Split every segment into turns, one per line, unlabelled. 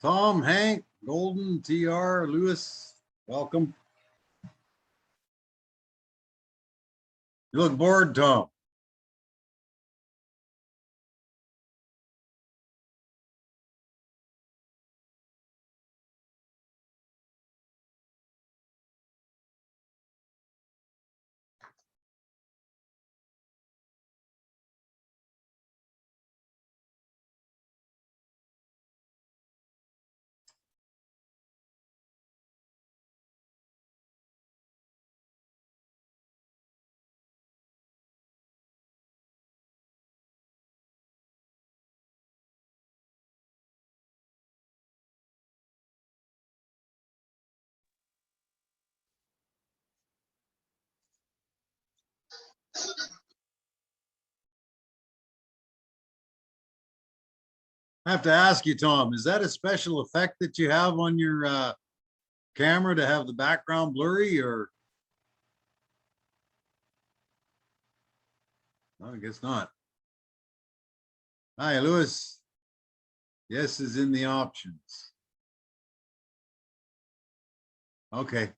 Tom, Hank, Golden, TR, Lewis, welcome. You look bored, Tom. I have to ask you, Tom, is that a special effect that you have on your camera to have the background blurry, or? No, I guess not. Hi, Lewis. Yes is in the options. Okay. I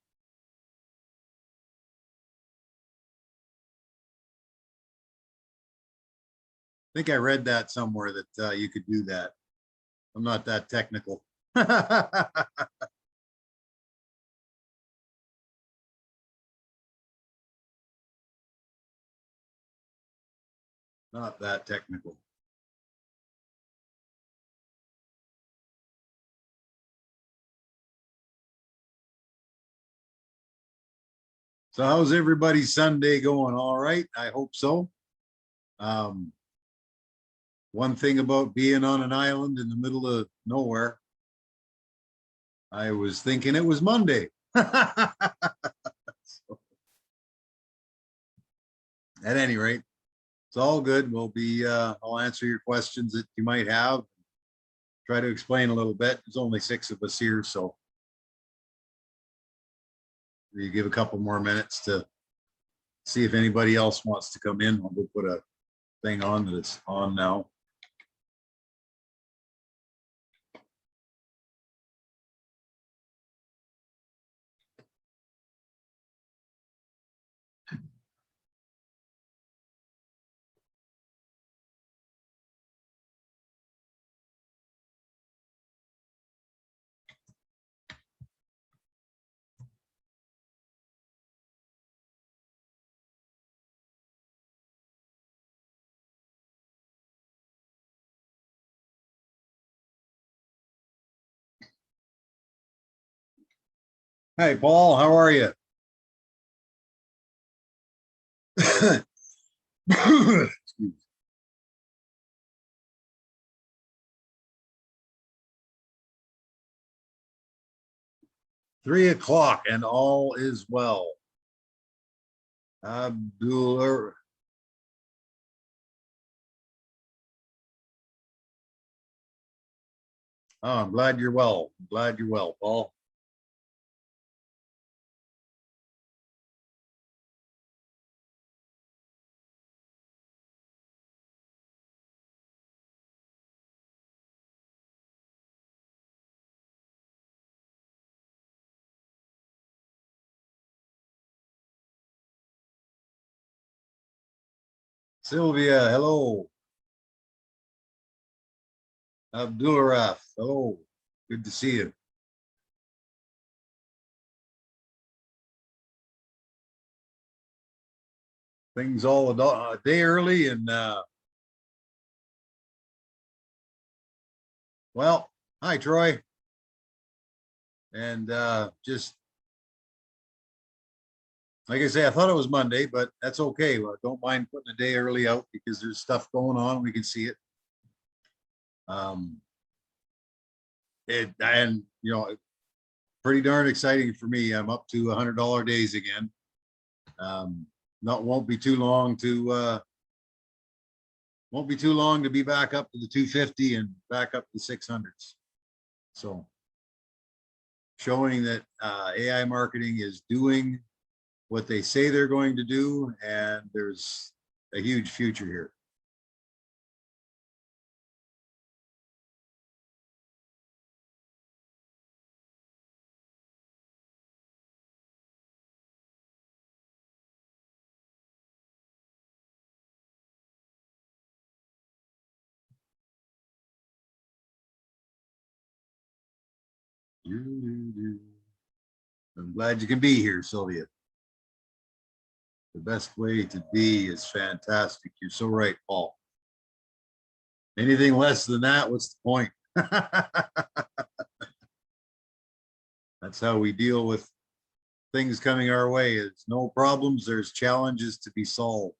think I read that somewhere that you could do that. I'm not that technical. Not that technical. So how's everybody's Sunday going? All right, I hope so. Um, One thing about being on an island in the middle of nowhere, I was thinking it was Monday. So, at any rate, it's all good. I'll answer your questions that you might have, try to explain a little bit. There's only 6 of us here, so you give a couple more minutes to see if anybody else wants to come in. We'll put a thing on that it's on now. Hey, Paul, how are you? 3 o'clock and all is well. Abdullah. Oh, I'm glad you're well. I'm glad you're well, Paul. Sylvia, hello. Abdulraf, hello. Good to see you. Things all a day early, and well, hi Troy. And just like I say, I thought it was Monday, but that's okay. Well, don't mind putting a day early out because there's stuff going on. We can see it. Um, and pretty darn exciting for me. I'm up to $100 days again. Not won't be too long to be back up to the 250 and back up to 600s. So showing that AI marketing is doing what they say they're going to do, and there's a huge future here. I'm glad you can be here, Sylvia. The best way to be is fantastic. You're so right, Paul. Anything less than that, what's the point? That's how we deal with things coming our way. It's no problems, there's challenges to be solved.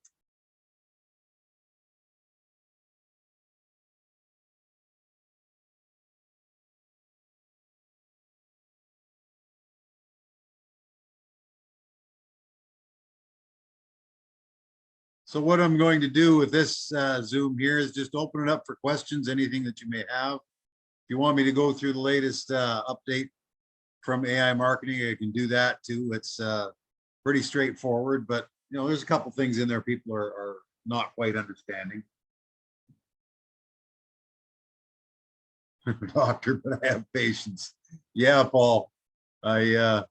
So what I'm going to do with this Zoom here is just open it up for questions, anything that you may have. If you want me to go through the latest update from AI marketing, I can do that too. It's pretty straightforward, but you know, there's a couple things in there people are not quite understanding. Doctor, but I have patience. Yeah, Paul, I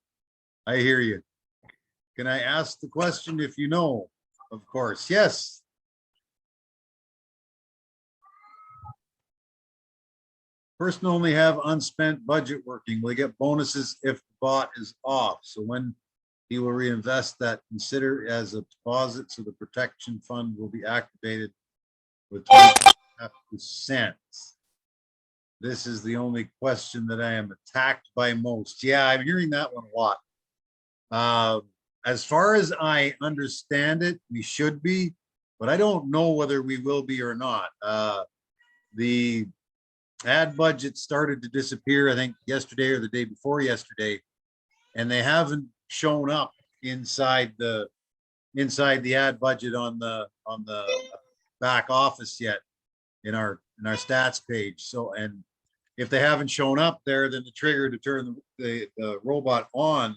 hear you. Can I ask the question if you know? Of course, yes. Person only have unspent budget working. Will he get bonuses if the bot is off? So when he will reinvest that, consider as a deposit, so the protection fund will be activated with 25%. This is the only question that I am attacked by most. Yeah, I'm hearing that one a lot. As far as I understand it, we should be, but I don't know whether we will be or not. The ad budget started to disappear, I think yesterday or the day before yesterday, and they haven't shown up inside the ad budget on the back office yet in our stats page. So, and if they haven't shown up there, then the trigger to turn the robot on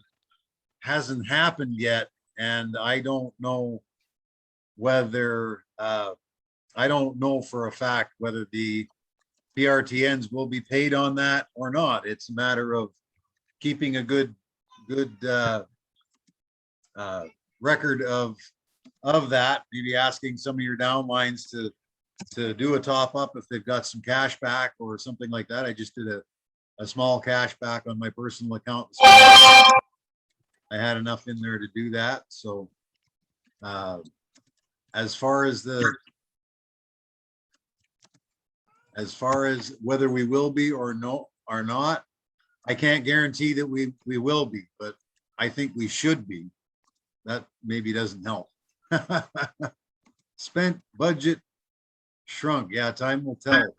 hasn't happened yet, and I don't know whether I don't know for a fact whether the PRTNs will be paid on that or not. It's a matter of keeping a good record of that. Maybe asking some of your downlines to do a top up if they've got some cash back or something like that. I just did a small cash back on my personal account. I had enough in there to do that. So as far as whether we will be or not, I can't guarantee that we will be, but I think we should be. That maybe doesn't help. Spent budget shrunk. Yeah, time will tell.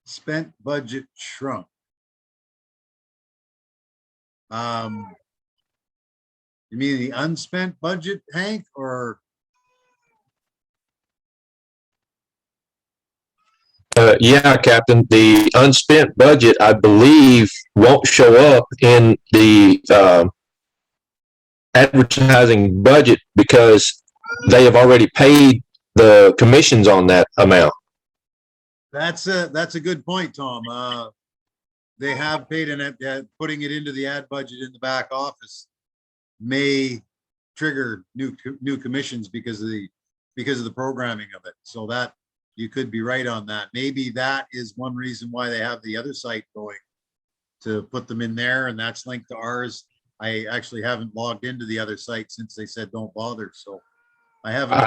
Spent budget shrunk. You mean the unspent budget, Hank, or?
Yeah, Captain, the unspent budget, I believe, won't show up in the advertising budget because they have already paid the commissions on that amount.
That's a good point, Tom. They have paid, and putting it into the ad budget in the back office may trigger new commissions because of the programming of it. So that you could be right on that. Maybe that is one reason why they have the other site going, to put them in there, and that's linked to ours. I actually haven't logged into the other site since they said don't bother, so I haven't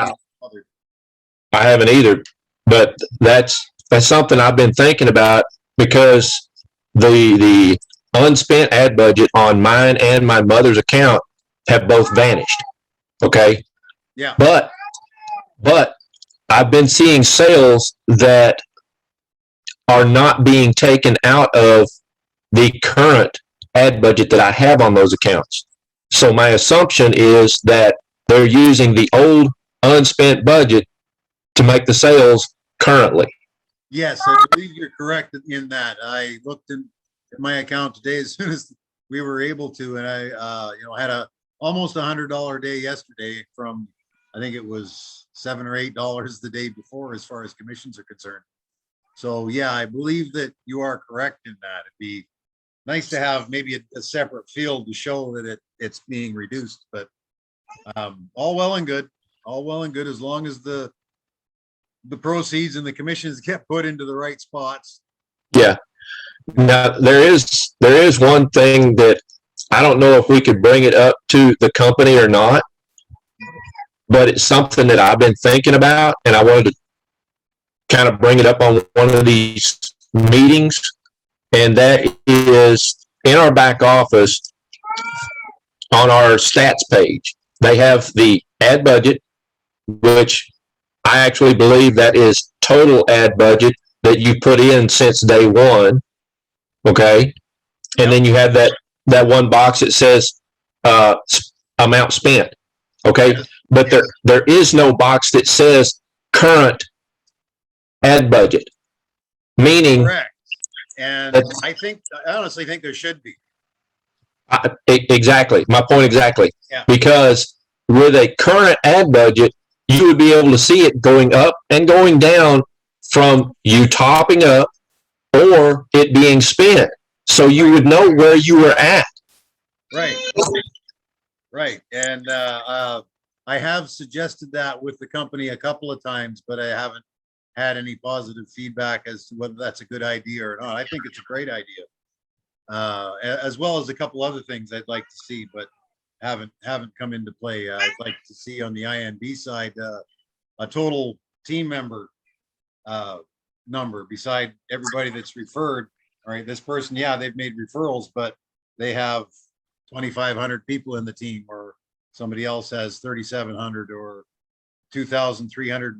bothered.
I haven't either, but that's something I've been thinking about, because the unspent ad budget on mine and my mother's account have both vanished. Okay.
Yeah.
But I've been seeing sales that are not being taken out of the current ad budget that I have on those accounts. So my assumption is that they're using the old unspent budget to make the sales currently.
Yes, I believe you're correct in that. I looked in my account today as soon as we were able to, and I had almost $100 day yesterday from, I think it was $7 or $8 the day before as far as commissions are concerned. So yeah, I believe that you are correct in that. It'd be nice to have maybe a separate field to show that it's being reduced, but all well and good. All well and good as long as the proceeds and the commissions get put into the right spots.
Yeah. Now, there is one thing that I don't know if we could bring it up to the company or not, but it's something that I've been thinking about, and I wanted to kind of bring it up on one of these meetings, and that is in our back office on our stats page. They have the ad budget, which I actually believe that is total ad budget that you put in since day one. Okay. And then you have that one box that says amount spent. Okay. But there is no box that says current ad budget, meaning
Correct. And I honestly think there should be.
Exactly. My point exactly.
Yeah.
Because with a current ad budget, you would be able to see it going up and going down from you topping up or it being spent. So you would know where you were at.
Right. Right. And I have suggested that with the company a couple of times, but I haven't had any positive feedback as to whether that's a good idea or not. I think it's a great idea. As well as a couple other things I'd like to see, but haven't come into play. I'd like to see on the INB side a total team member number beside everybody that's referred. All right, this person, yeah, they've made referrals, but they have 2,500 people in the team, or somebody else has 3,700 or 2,300,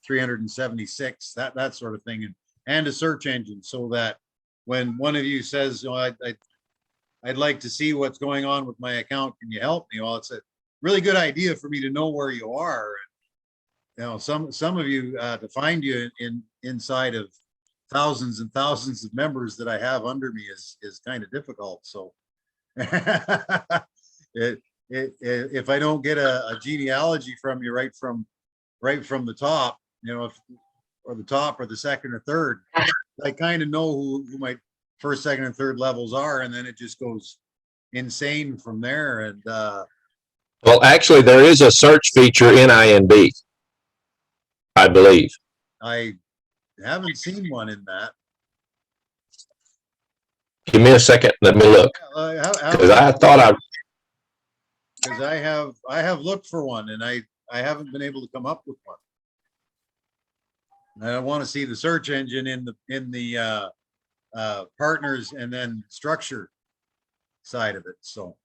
376, that sort of thing, and a search engine, so that when one of you says, oh, I'd like to see what's going on with my account, can you help me? Well, it's a really good idea for me to know where you are. You know, some of you to find you inside of thousands and thousands of members that I have under me is kind of difficult. So if I don't get a genealogy from you right from the top, you know, or the top or the second or third, I kind of know who my first, second, and third levels are, and then it just goes insane from there. And
well, actually, there is a search feature in INB, I believe.
I haven't seen one in that.
Give me a second. Let me look. Because I thought
because I have looked for one, and I haven't been able to come up with one. And I want to see the search engine in the partners and then structure side of it. So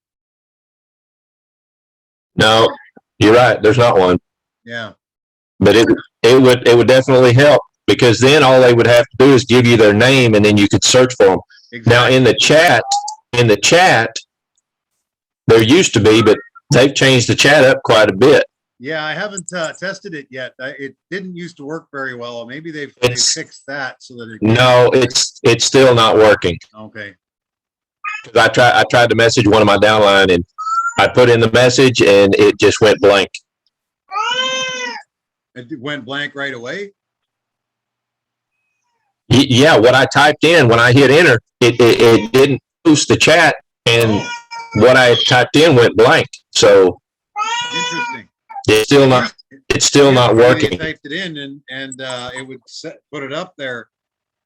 no, you're right. There's not one.
yeah,
but it would definitely help, because then all they would have to do is give you their name and then you could search for them.
exactly.
Now in the chat, there used to be, but they've changed the chat up quite a bit.
Yeah, I haven't tested it yet. It didn't used to work very well. Maybe they've fixed that so that
no, it's still not working.
Okay.
I tried to message one of my downline, and I put in the message and it just went blank.
It went blank right away.
Yeah, what I typed in when I hit enter, it didn't boost the chat, and what I typed in went blank. So
interesting.
It's still not working.
I typed it in and it would put it up there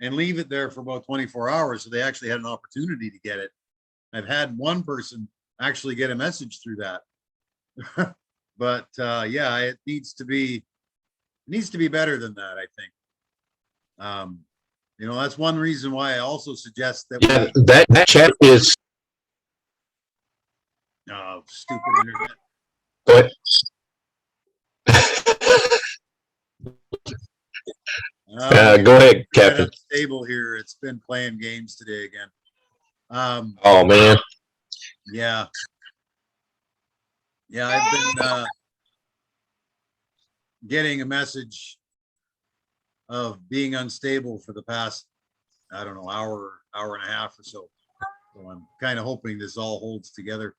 and leave it there for about 24 hours. So they actually had an opportunity to get it. I've had one person actually get a message through that. But yeah, it needs to be better than that, I think. You know, that's one reason why I also suggest that
that chat is
stupid internet.
What? Go ahead, Captain.
Stable here. It's been playing games today again.
Oh man.
Yeah. Yeah, I've been getting a message of being unstable for the past, I don't know, hour and a half or so. So I'm kind of hoping this all holds together.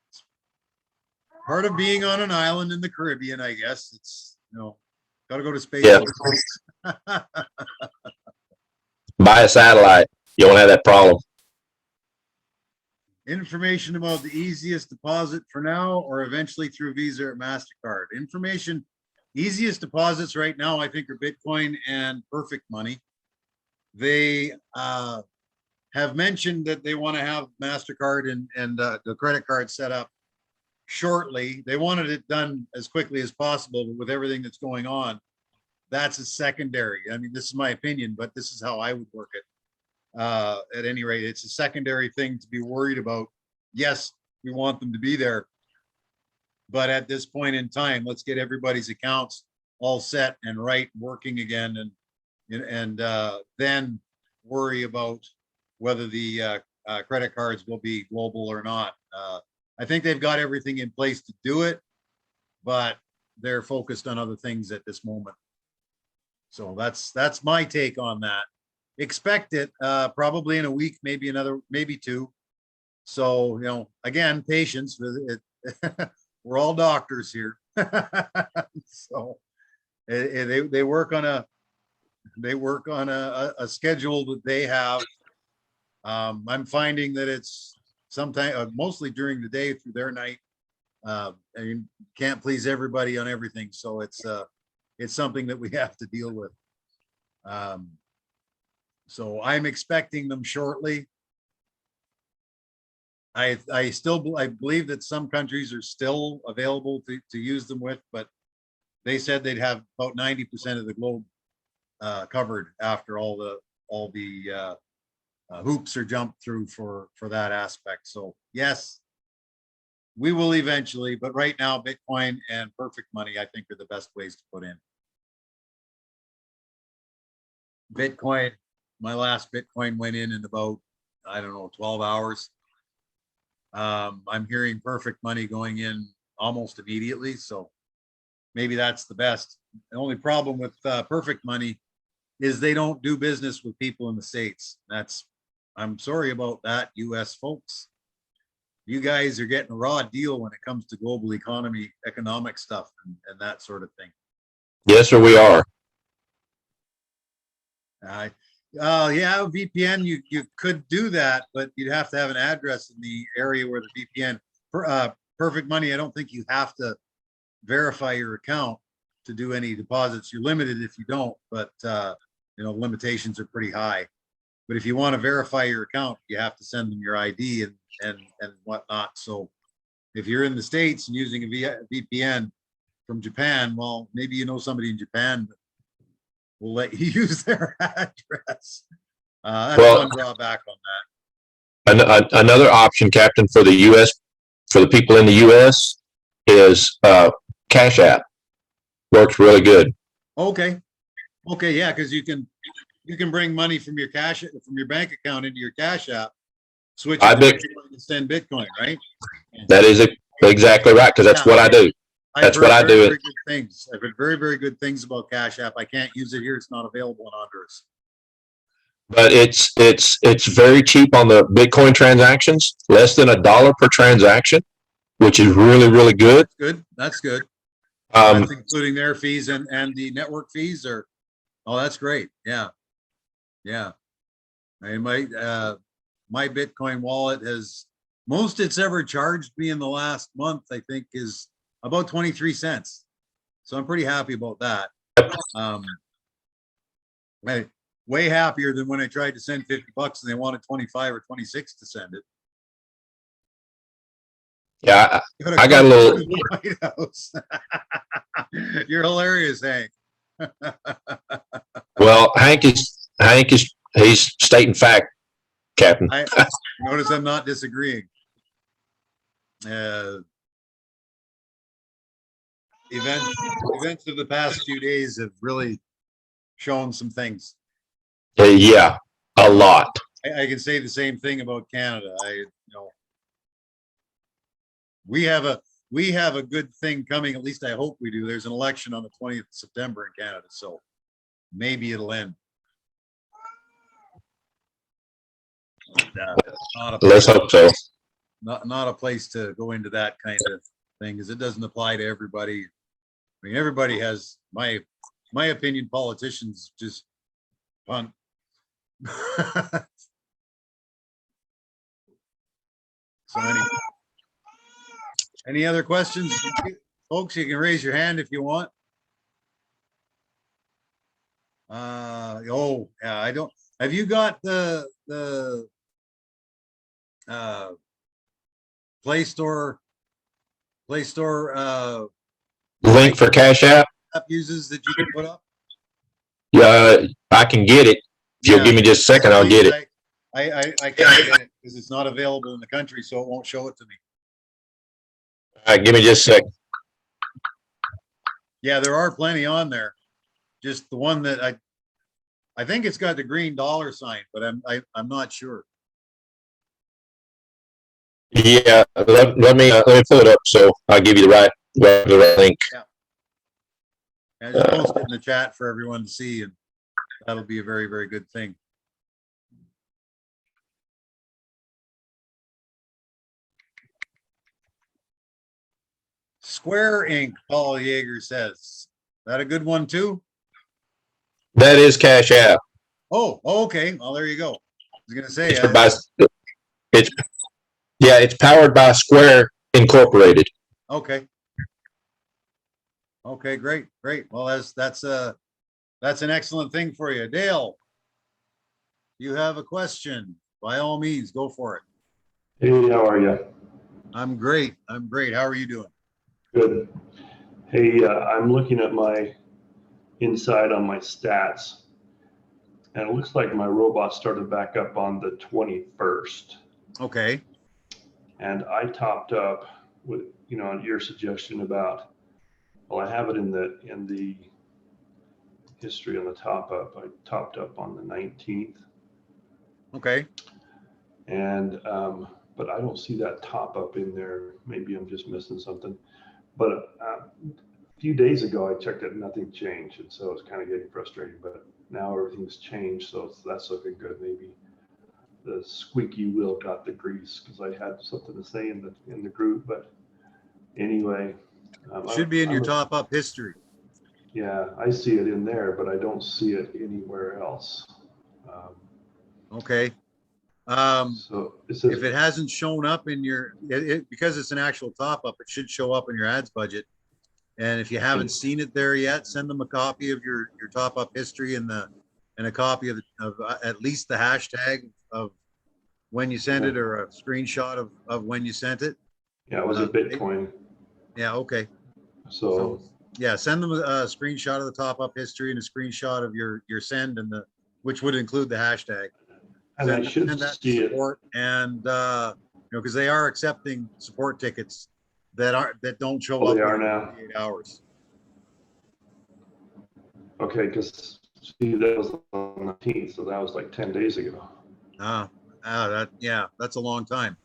It's part of being on an island in the Caribbean, I guess. It's, you know, got to go to space.
Yeah. Buy a satellite. You won't have that problem.
Information about the easiest deposit for now or eventually through Visa or MasterCard. Information, easiest deposits right now, I think, are Bitcoin and Perfect Money. they have mentioned that they want to have MasterCard and the credit card set up shortly. They wanted it done as quickly as possible, but with everything that's going on, that's a secondary. I mean, this is my opinion, but this is how I would work it. At any rate, it's a secondary thing to be worried about. Yes, we want them to be there, but at this point in time, let's get everybody's accounts all set and right, working again, and then worry about whether the credit cards will be global or not. I think they've got everything in place to do it, but they're focused on other things at this moment. So that's my take on that. Expect it probably in a week, maybe another, maybe two. So, you know, again, patience with it. We're all doctors here. So they work on a schedule that they have. I'm finding that it's sometimes mostly during the day through their night. And you can't please everybody on everything, so it's something that we have to deal with. So I'm expecting them shortly. I believe that some countries are still available to use them with, but they said they'd have about 90% of the globe covered after all the hoops are jumped through for that aspect. So yes, we will eventually, but right now Bitcoin and Perfect Money, I think, are the best ways to put in. Bitcoin, my last Bitcoin went in about, I don't know, 12 hours. I'm hearing Perfect Money going in almost immediately, so maybe that's the best. The only problem with Perfect Money is they don't do business with people in the States. I'm sorry about that, US folks. You guys are getting a raw deal when it comes to global economy, economic stuff, and that sort of thing.
Yes, sir, we are.
Yeah, VPN, you could do that, but you'd have to have an address in the area where the VPN. Perfect Money, I don't think you have to verify your account to do any deposits. You're limited if you don't, but you know, limitations are pretty high. But if you want to verify your account, you have to send them your ID and whatnot. So if you're in the States and using a VPN from Japan, well, maybe you know somebody in Japan that will let you use their address. That's one drawback on that.
Another option, Captain, for the U.S., for the people in the U.S., is Cash App. Works really good.
Okay, yeah, because you can bring money from your bank account into your Cash App, switch it to Bitcoin and send Bitcoin, right?
That is exactly right, because that's what I do. That's what I do.
Very good things. I've heard very, very good things about Cash App. I can't use it here. It's not available in Honduras.
But it's very cheap on the Bitcoin transactions, less than $1 per transaction, which is really, really good.
That's good. That's including their fees and the network fees, or that's great. Yeah. I mean, my Bitcoin wallet has, most it's ever charged me in the last month, I think, is about 23 cents. So I'm pretty happy about that. Way happier than when I tried to send $50 and they wanted 25 or 26 to send it.
Yeah, I got a little.
White House. You're hilarious, Hank.
Well, Hank is he's stating fact, Captain.
I notice I'm not disagreeing. Events of the past few days have really shown some things.
Yeah, a lot.
I can say the same thing about Canada. We have a good thing coming. At least I hope we do. There's an election on the 20th of September in Canada, so maybe it'll end.
Let's hope so.
Not a place to go into that kind of thing, because it doesn't apply to everybody. I mean, everybody has my opinion. Politicians just punt. So any other questions, folks? You can raise your hand if you want. Yeah, Have you got the Play Store
Link for Cash App?
app uses that you can put up?
I can get it. If you'll give me just a second, I'll get it.
I can't get it because it's not available in the country, so it won't show it to me.
All right, give me just a second.
Yeah, there are plenty on there. Just the one that I think it's got the green dollar sign, but I'm not sure.
Yeah, let me pull it up so I'll give you the right link.
I just post it in the chat for everyone to see, and that'll be a very, very good thing. Square Inc., Paul Yeager says. That a good one too?
That is Cash App.
Oh, okay. Well, there you go. I was gonna say
it's powered by Square Incorporated.
okay. Okay, great. Well, that's an excellent thing for you. Dale, you have a question. By all means, go for it.
Hey, how are you?
I'm great. How are you doing?
Good. Hey, I'm looking at my inside on my stats, and it looks like my robot started back up on the 21st.
Okay.
And I topped up with, on your suggestion about, well, I have it in the history on the top up. I topped up on the 19th.
Okay.
And, but I don't see that top up in there. Maybe I'm just missing something. But a few days ago, I checked it, nothing changed. And so it's kind of getting frustrating, but now everything's changed. So that's looking good. Maybe the squeaky wheel got the grease because I had something to say in the group. But anyway.
Should be in your top up history.
Yeah, I see it in there, but I don't see it anywhere else.
Okay.
So it says,
if it hasn't shown up in your, because it's an actual top up, it should show up in your ads budget. And if you haven't seen it there yet, send them a copy of your top up history and a copy of at least the hashtag of when you sent it, or a screenshot of when you sent it.
Yeah, it was a Bitcoin.
Yeah. Okay.
So
yeah, send them a screenshot of the top up history and a screenshot of your send, and which would include the hashtag.
And I should see it.
And because they are accepting support tickets that don't show up.
They are now.
48 hours.
Okay, because see, that was on the 19th, so that was like 10 days ago.
That's a long time.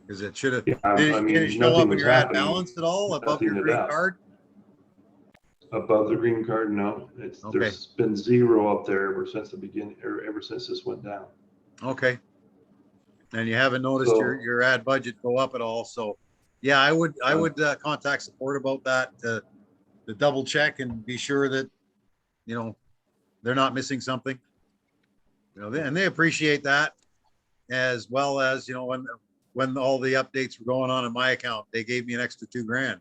Because it should have.
Yeah,
Did it show up in your ad balance at all above your green card?
Above the green card, no.
Okay.
There's been zero up there ever since the beginning, or ever since this went down.
Okay. And you haven't noticed your ad budget go up at all. So yeah, I would contact support about that to double check and be sure that they're not missing something. And they appreciate that, as well as when all the updates were going on in my account, they gave me an extra $2,000.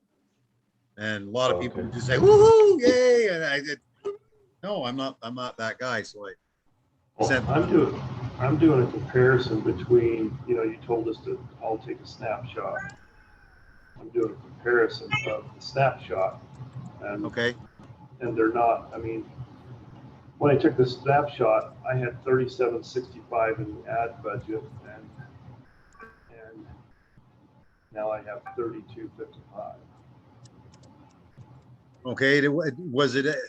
And a lot of people would just say, woohoo, yay. And I said, no, I'm not that guy. So
I'm doing a comparison between, you told us to all take a snapshot. I'm doing a comparison of the snapshot. And,
okay.
And they're not, when I took the snapshot, I had $37.65 in the ad budget, and now I have $32.55.
Okay, was it at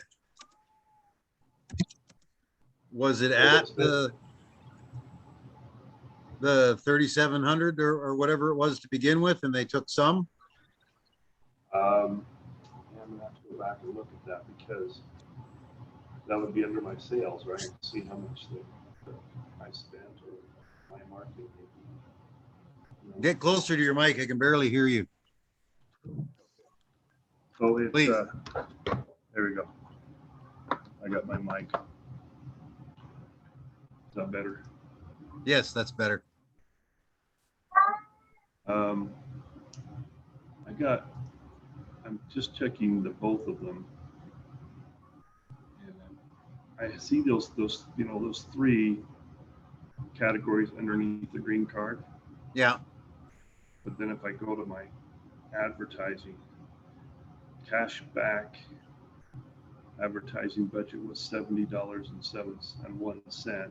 the 3,700 or whatever it was to begin with, and they took some?
I'm gonna have to go back and look at that, because that would be under my sales, right? See how much I spent or my marketing.
Get closer to your mic. I can barely hear you.
So it's,
please.
There we go. I got my mic. Is that better?
Yes, that's better. I'm
just checking both of them. And I I see those, you know, those three categories underneath the green card.
Yeah,
But then if I go to my advertising, cash back advertising budget was $70.01.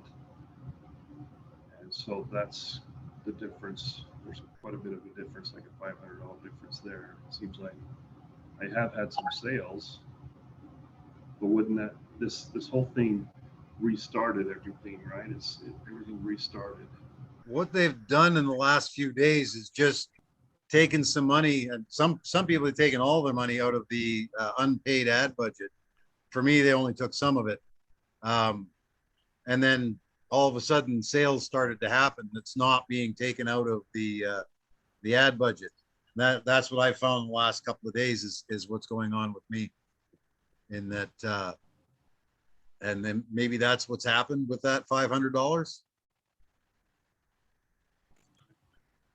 And so that's the difference. There's quite a bit of a difference, like a $500 difference there. It seems like I have had some sales, but wouldn't that, this whole thing restarted everything, right? Everything restarted.
what they've done in the last few days is just taken some money, and some people have taken all their money out of the unpaid ad budget. For me, they only took some of it. And then all of a sudden sales started to happen. That's not being taken out of the ad budget. That's what I found in the last couple of days is what's going on with me in that. And then maybe that's what's happened with that $500.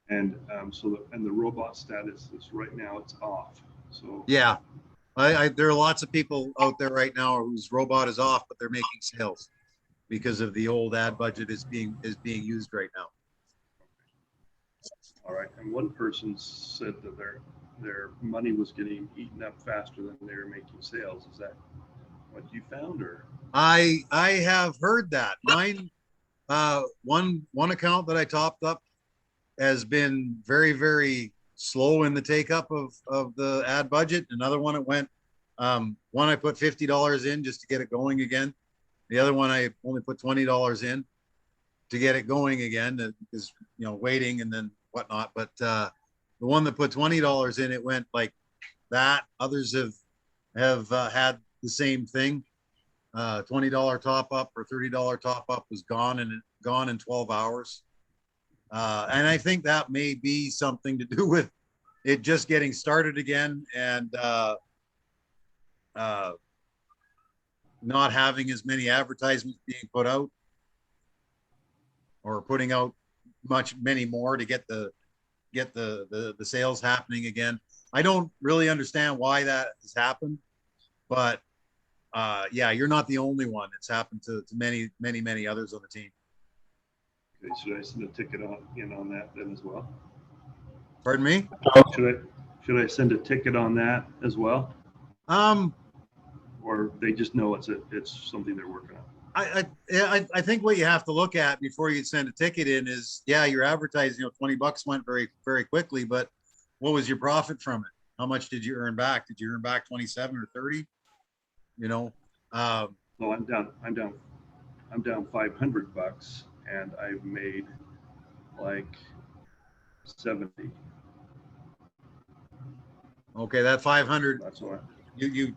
And so the robot status is right now it's off. So
Yeah, there are lots of people out there right now whose robot is off, but they're making sales because of the old ad budget is being used right now.
all right. And one person said that their money was getting eaten up faster than they were making sales. Is that what you found, or?
I have heard that. Mine, one account that I topped up has been very, very slow in the take up of the ad budget. Another one, it went, one I put $50 in just to get it going again. The other one, I only put $20 in to get it going again, because, you know, waiting and then whatnot. But the one that put $20 in, it went like that. Others have had the same thing. $20 top up or $30 top up was gone in 12 hours. And I think that may be something to do with it just getting started again, and not having as many advertisements being put out, or putting out many more to get the sales happening again. I don't really understand why that has happened, but yeah, you're not the only one. It's happened to many others on the team.
Okay, should I send a ticket on that then as well?
Pardon me?
Should I send a ticket on that as well? Or they just know it's something they're working on?
I think what you have to look at before you send a ticket in is, yeah, your advertising, you know, $20 went very, very quickly, but what was your profit from it? How much did you earn back? Did you earn back 27 or 30? You know?
No, I'm down $500 and I've made like 70.
Okay, that 500,
That's what
you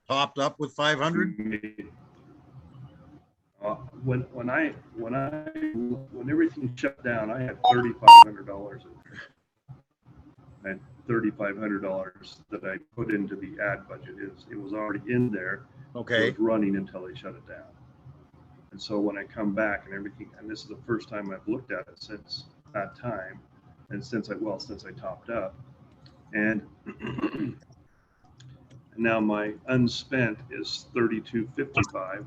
topped up with 500?
When everything shut down, I had $3,500 in there. I had $3,500 that I put into the ad budget. It was already in there.
Okay.
It was running until they shut it down. And so when I come back and everything, and this is the first time I've looked at it since that time, and since I topped up, and now my unspent is $3,255,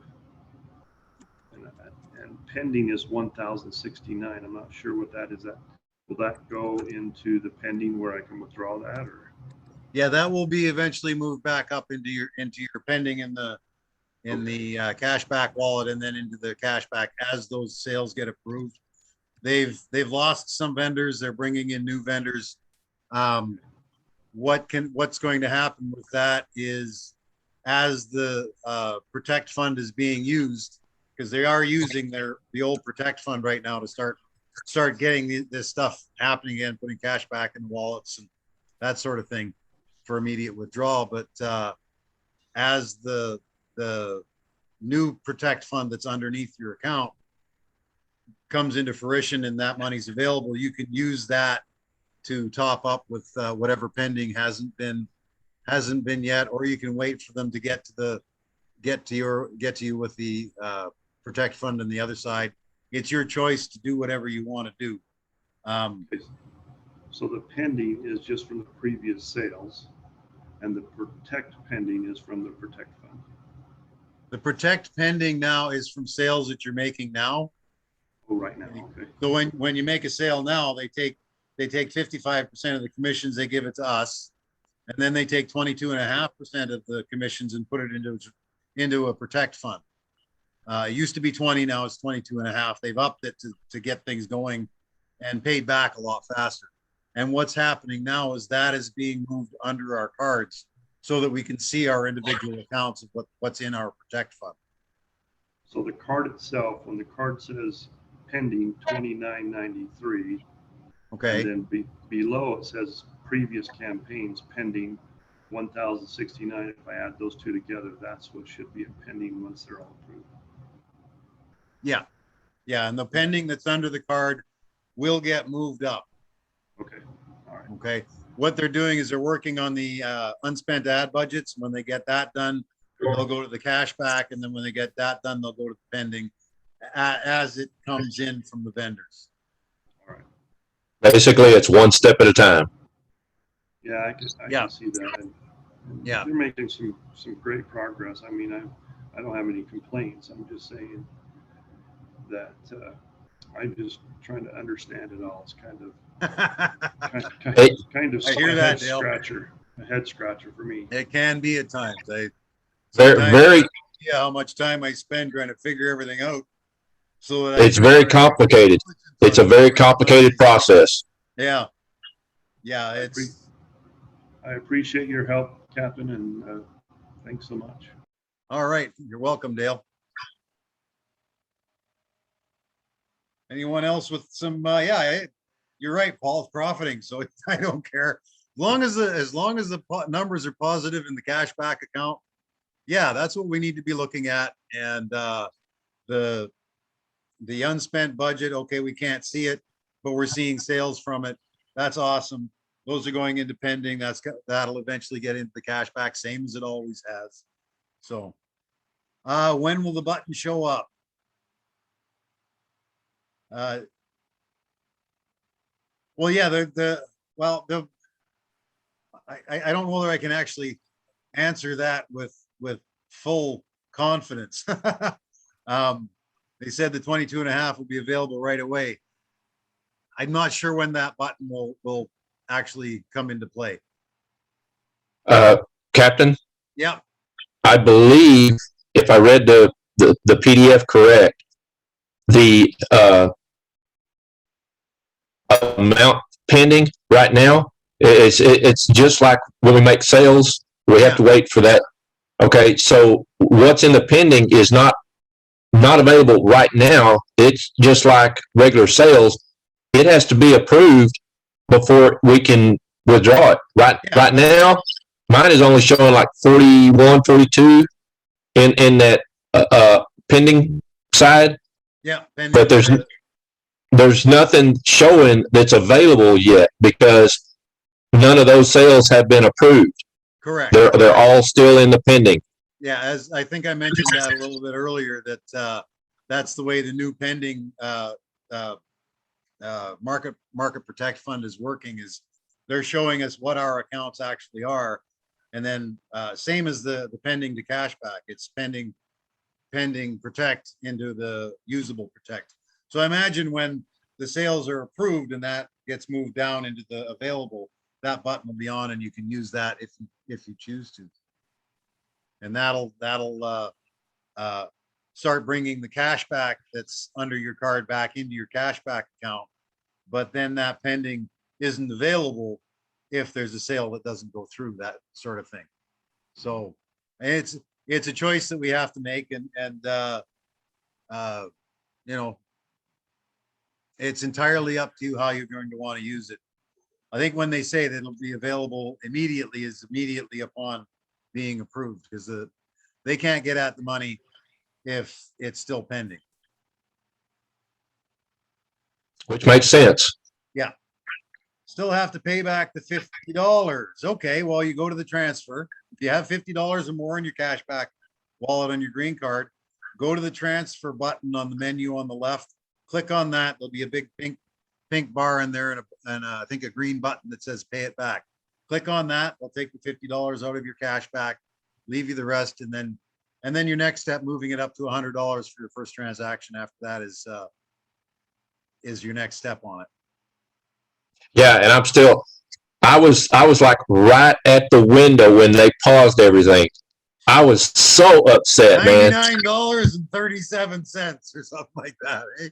and pending is $1,069. I'm not sure what that is. Will that go into the pending where I can withdraw that, or?
Yeah, that will be eventually moved back up into your pending in the cashback wallet, and then into the cashback as those sales get approved. They've lost some vendors. They're bringing in new vendors. What's going to happen with that is, as the Protect Fund is being used, because they are using the old Protect Fund right now to start getting this stuff happening again, putting cash back in the wallets and that sort of thing for immediate withdrawal. But as the new Protect Fund that's underneath your account comes into fruition and that money's available, you can use that to top up with whatever pending hasn't been yet, or you can wait for them to get to you with the Protect Fund on the other side. It's your choice to do whatever you want to do.
So the pending is just from the previous sales, and the Protect pending is from the Protect Fund.
The protect pending now is from sales that you're making now.
Oh, right now, okay.
So when you make a sale now, they take 55% of the commissions, they give it to us. And then they take 22.5% of the commissions and put it into a protect fund. It used to be 20, now it's 22.5. They've upped it to get things going and paid back a lot faster. And what's happening now is that is being moved under our cards so that we can see our individual accounts of what's in our protect fund.
So the card itself, when the card says pending 29.93,
Okay.
and then below it says previous campaigns pending 1,069. If I add those two together, that's what should be a pending once they're all approved.
Yeah. Yeah. And the pending that's under the card will get moved up.
Okay. All right.
Okay. What they're doing is they're working on the unspent ad budgets. When they get that done, they'll go to the cash back. And then when they get that done, they'll go to the pending as it comes in from the vendors.
All right.
Basically, it's one step at a time.
Yeah, I can see that. And
Yeah.
they're making some great progress. I mean, I don't have any complaints. I'm just saying that I'm just trying to understand it all. It's kind of
I hear that, Dale.
A head scratcher for me.
It can be at times.
Very,
Yeah, how much time I spend trying to figure everything out. So that
it's very complicated. It's a very complicated process.
Yeah. Yeah,
I appreciate your help, Captain, and thanks so much.
all right. You're welcome, Dale. Anyone else with some, you're right, Paul's profiting, so I don't care. As long as the numbers are positive in the cash back account, yeah, that's what we need to be looking at. And the unspent budget, okay, we can't see it, but we're seeing sales from it. That's awesome. Those are going into pending. That'll eventually get into the cash back, same as it always has. So when will the button show up? Well, yeah, I don't know whether I can actually answer that with full confidence. They said the 22.5 will be available right away. I'm not sure when that button will actually come into play.
Captain,
Yeah.
I believe if I read the PDF correct, the amount pending right now, it's just like when we make sales, we have to wait for that. Okay, so what's in the pending is not available right now. It's just like regular sales. It has to be approved before we can withdraw it. Right now, mine is only showing like 41, 42 in that pending side.
Yeah.
But there's nothing showing that's available yet because none of those sales have been approved.
Correct.
They're all still in the pending.
Yeah, as I think I mentioned that a little bit earlier, that that's the way the new pending market protect fund is working, is they're showing us what our accounts actually are. And then same as the pending to cash back, it's pending protect into the usable protect. So I imagine when the sales are approved and that gets moved down into the available, that button will be on and you can use that if you choose to. And that'll start bringing the cash back that's under your card back into your cash back account. But then that pending isn't available if there's a sale that doesn't go through, that sort of thing. So it's a choice that we have to make, and it's entirely up to you how you're going to want to use it. I think when they say that it'll be available immediately is immediately upon being approved, because they can't get at the money if it's still pending.
Which makes sense.
Yeah. Still have to pay back the $50. Okay, well, you go to the transfer. If you have $50 or more in your cash back wallet on your green card, go to the transfer button on the menu on the left, click on that. There'll be a big pink bar in there and I think a green button that says pay it back. Click on that. They'll take the $50 out of your cash back, leave you the rest, and And then your next step, moving it up to $100 for your first transaction after that is your next step on it.
Yeah, and I was like right at the window when they paused everything. I was so upset, man.
$99.37 or something like that. Eh?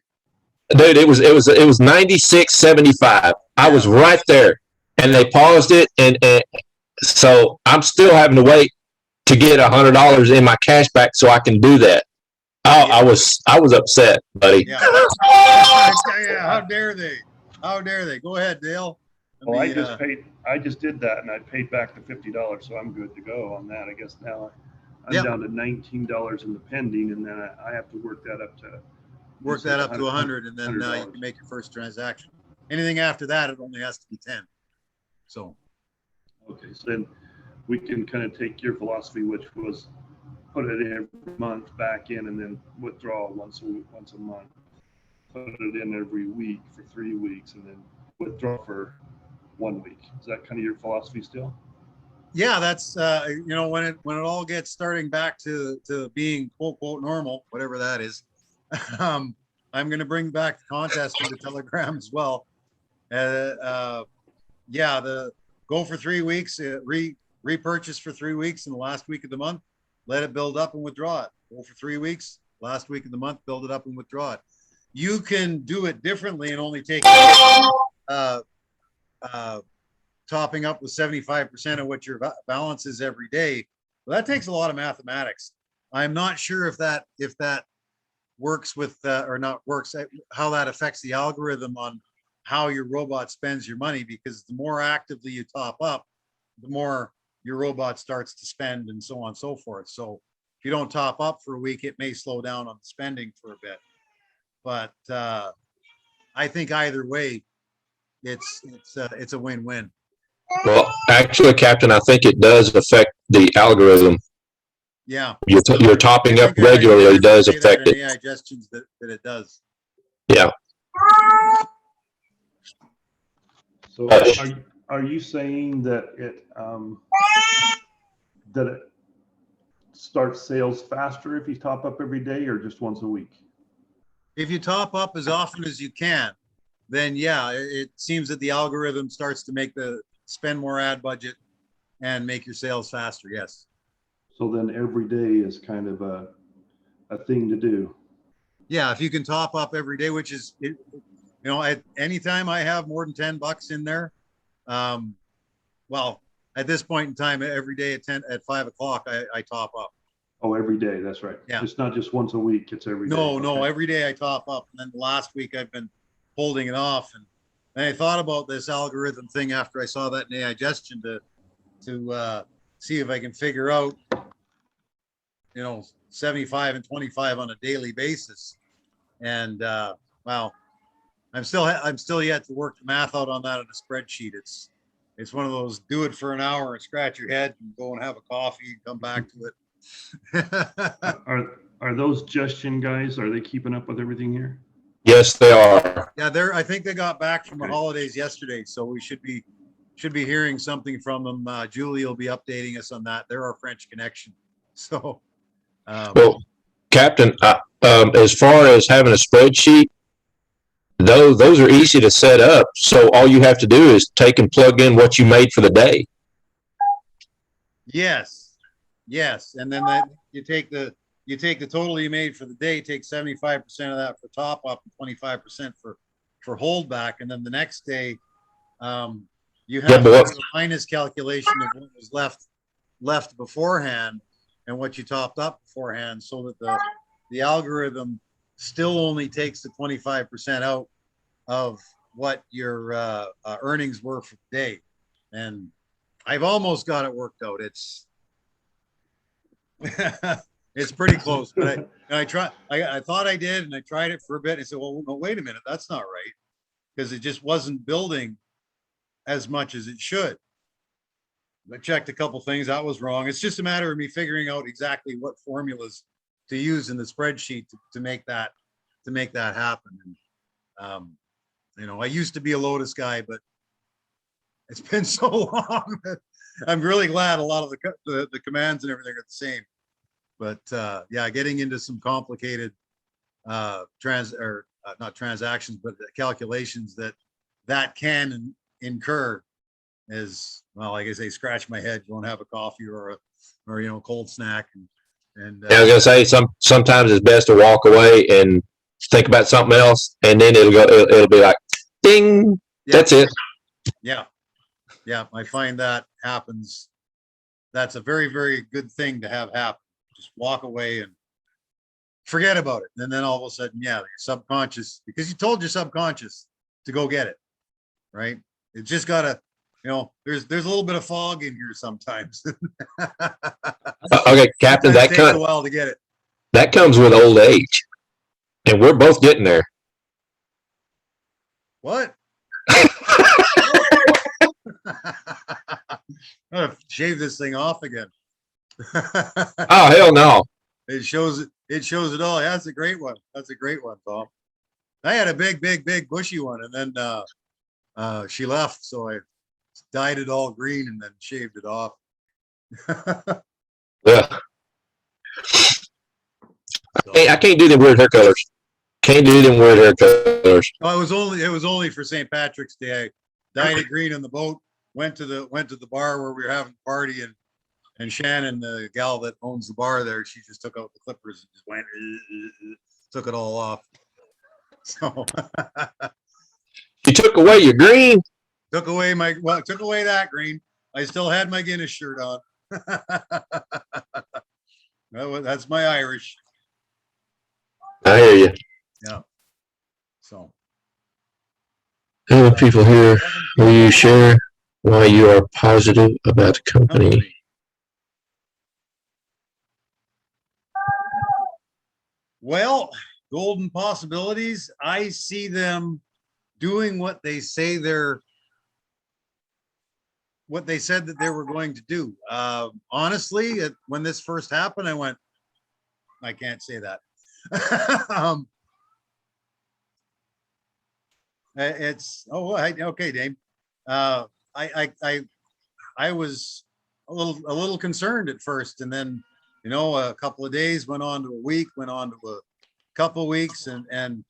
Dude, it was 96.75. I was right there, and they paused it, and so I'm still having to wait to get $100 in my cash back so I can do that. Oh, I was upset, buddy.
Yeah. Yeah, how dare they? How dare they? Go ahead, Dale.
Well, I just did that and I paid back the $50, so I'm good to go on that. I guess now I'm down to $19 in the pending, and then I have to work that up to
100, and then you
$100.
can make your first transaction. Anything after that, it only has to be 10. So.
Okay, so then we can kind of take your philosophy, which was put it in every month back in and then withdraw once a month. Put it in every week for 3 weeks and then withdraw for 1 week. Is that kind of your philosophy still?
Yeah, that's when it all gets starting back to being quote normal, whatever that is. I'm going to bring back the contest into Telegram as well. The go for 3 weeks, repurchase for 3 weeks in the last week of the month, let it build up and withdraw it. Go for 3 weeks, last week of the month, build it up and withdraw it. You can do it differently and only take topping up with 75% of what your balance is every day. Well, that takes a lot of mathematics. I'm not sure if that works with or not works, how that affects the algorithm on how your robot spends your money, because the more actively you top up, the more your robot starts to spend and so on and so forth. So if you don't top up for a week, it may slow down on the spending for a bit. But I think either way, it's a win-win.
Well, actually, Captain, I think it does affect the algorithm.
Yeah.
You're topping up regularly does affect it.
AI suggestions that it does.
Yeah.
So are you saying that it starts sales faster if you top up every day or just once a week?
If you top up as often as you can, then yeah, it seems that the algorithm starts to spend more ad budget and make your sales faster. Yes.
So then every day is kind of a thing to do.
Yeah, if you can top up every day, which is, at any time I have more than $10 in there, well, at this point in time, every day at 5 o'clock, I top up.
Oh, every day. That's right.
Yeah.
It's not just once a week. It's every day.
No, every day I top up. And then last week I've been holding it off. And I thought about this algorithm thing after I saw that in AI Gestion to see if I can figure out, 75 and 25 on a daily basis. And wow, I'm still yet to work the math out on that in a spreadsheet. It's one of those do it for an hour and scratch your head and go and have a coffee and come back to it.
Are those Gestion guys? Are they keeping up with everything here?
Yes, they are.
Yeah, I think they got back from the holidays yesterday, so we should be hearing something from them. Julie will be updating us on that. They're our French connection. So,
well, Captain, as far as having a spreadsheet, those are easy to set up. So all you have to do is take and plug in what you made for the day.
Yes, and then you take the total you made for the day, take 75% of that for top up and 25% for holdback, and then the next day you have to do a minus calculation of what was left beforehand and what you topped up beforehand, so that the algorithm still only takes the 25% out of what your earnings were for the day. And I've almost got it worked out. It's it's pretty close, but I thought I did, and I tried it for a bit. And I said, well, no, wait a minute, that's not right, because it just wasn't building as much as it should. I checked a couple things. That was wrong. It's just a matter of me figuring out exactly what formulas to use in the spreadsheet to make that happen. And I used to be a Lotus guy, but it's been so long that I'm really glad a lot of the commands and everything are the same. But yeah, getting into some complicated not transactions, but calculations that can incur is, well, like I say, scratch my head, go and have a coffee or cold snack and
Yeah, I was gonna say sometimes it's best to walk away and think about something else, and then it'll be like, ding,
yeah,
that's it.
yeah, I find that happens. That's a very, very good thing to have happen. Just walk away and forget about it. And then all of a sudden, yeah, your subconscious, because you told your subconscious to go get it, right? It just gotta, there's a little bit of fog in here sometimes.
Okay, Captain,
Sometimes it takes a while to get it.
that comes with old age, and we're both getting there.
What? I'm gonna shave this thing off again.
Oh, hell no.
It shows it all. Yeah, that's a great one. That's a great one, Tom. I had a big bushy one, and then she left, so I dyed it all green and then shaved it off.
Yeah. Hey, I can't do them weird hair colors. Can't do them weird hair colors.
Oh, it was only for St. Patrick's Day. I dyed it green on the boat. Went to the bar where we were having a party, and Shannon, the gal that owns the bar there, she just took out the clippers and just went, took it all off. So
You took away your green.
took away that green. I still had my Guinness shirt on. That's my Irish.
I hear you.
Yeah. So.
Hello, people here. Will you share why you are positive about the company?
Well, golden possibilities. I see them doing what they said that they were going to do. Honestly, when this first happened, I went, I can't say that. Okay, Dave. I was a little concerned at first, and then a couple of days went on to a week, went on to a couple of weeks, and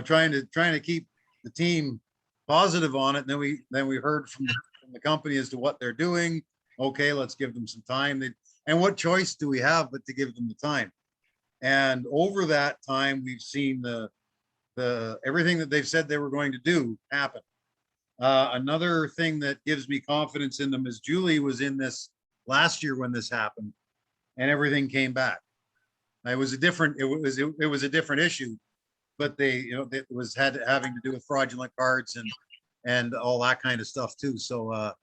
trying to keep the team positive on it. And then we heard from the company as to what they're doing. Okay, let's give them some time. And what choice do we have but to give them the time? And over that time, we've seen the everything that they've said they were going to do happen. Another thing that gives me confidence in them is Julie was in this last year when this happened, and everything came back. It was a different issue, but it was having to do with fraudulent cards and all that kind of stuff too. So,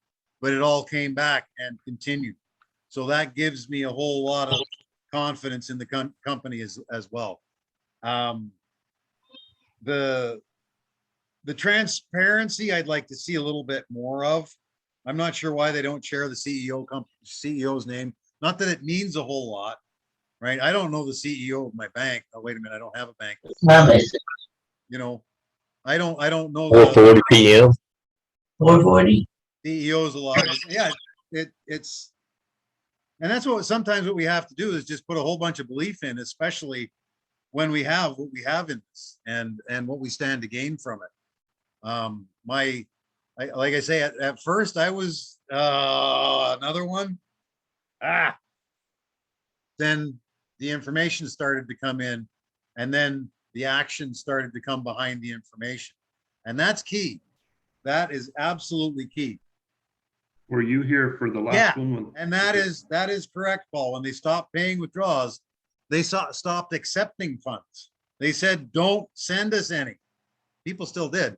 but it all came back and continued. So that gives me a whole lot of confidence in the company as well. The transparency I'd like to see a little bit more of. I'm not sure why they don't share the CEO's name. Not that it means a whole lot, right? I don't know the CEO of my bank. Oh, wait a minute, I don't have a bank. I don't know.
4:40 p.m.
4:40.
CEOs a lot. Yeah, it's and that's sometimes what we have to do is just put a whole bunch of belief in, especially when we have what we have in this and what we stand to gain from it. Like I say, at first I was another one. Then the information started to come in, and then the action started to come behind the information, and that's key. That is absolutely key.
Were you here for the last one?
And that is correct, Paul. When they stopped paying withdrawals, they stopped accepting funds. They said, don't send us any. People still did,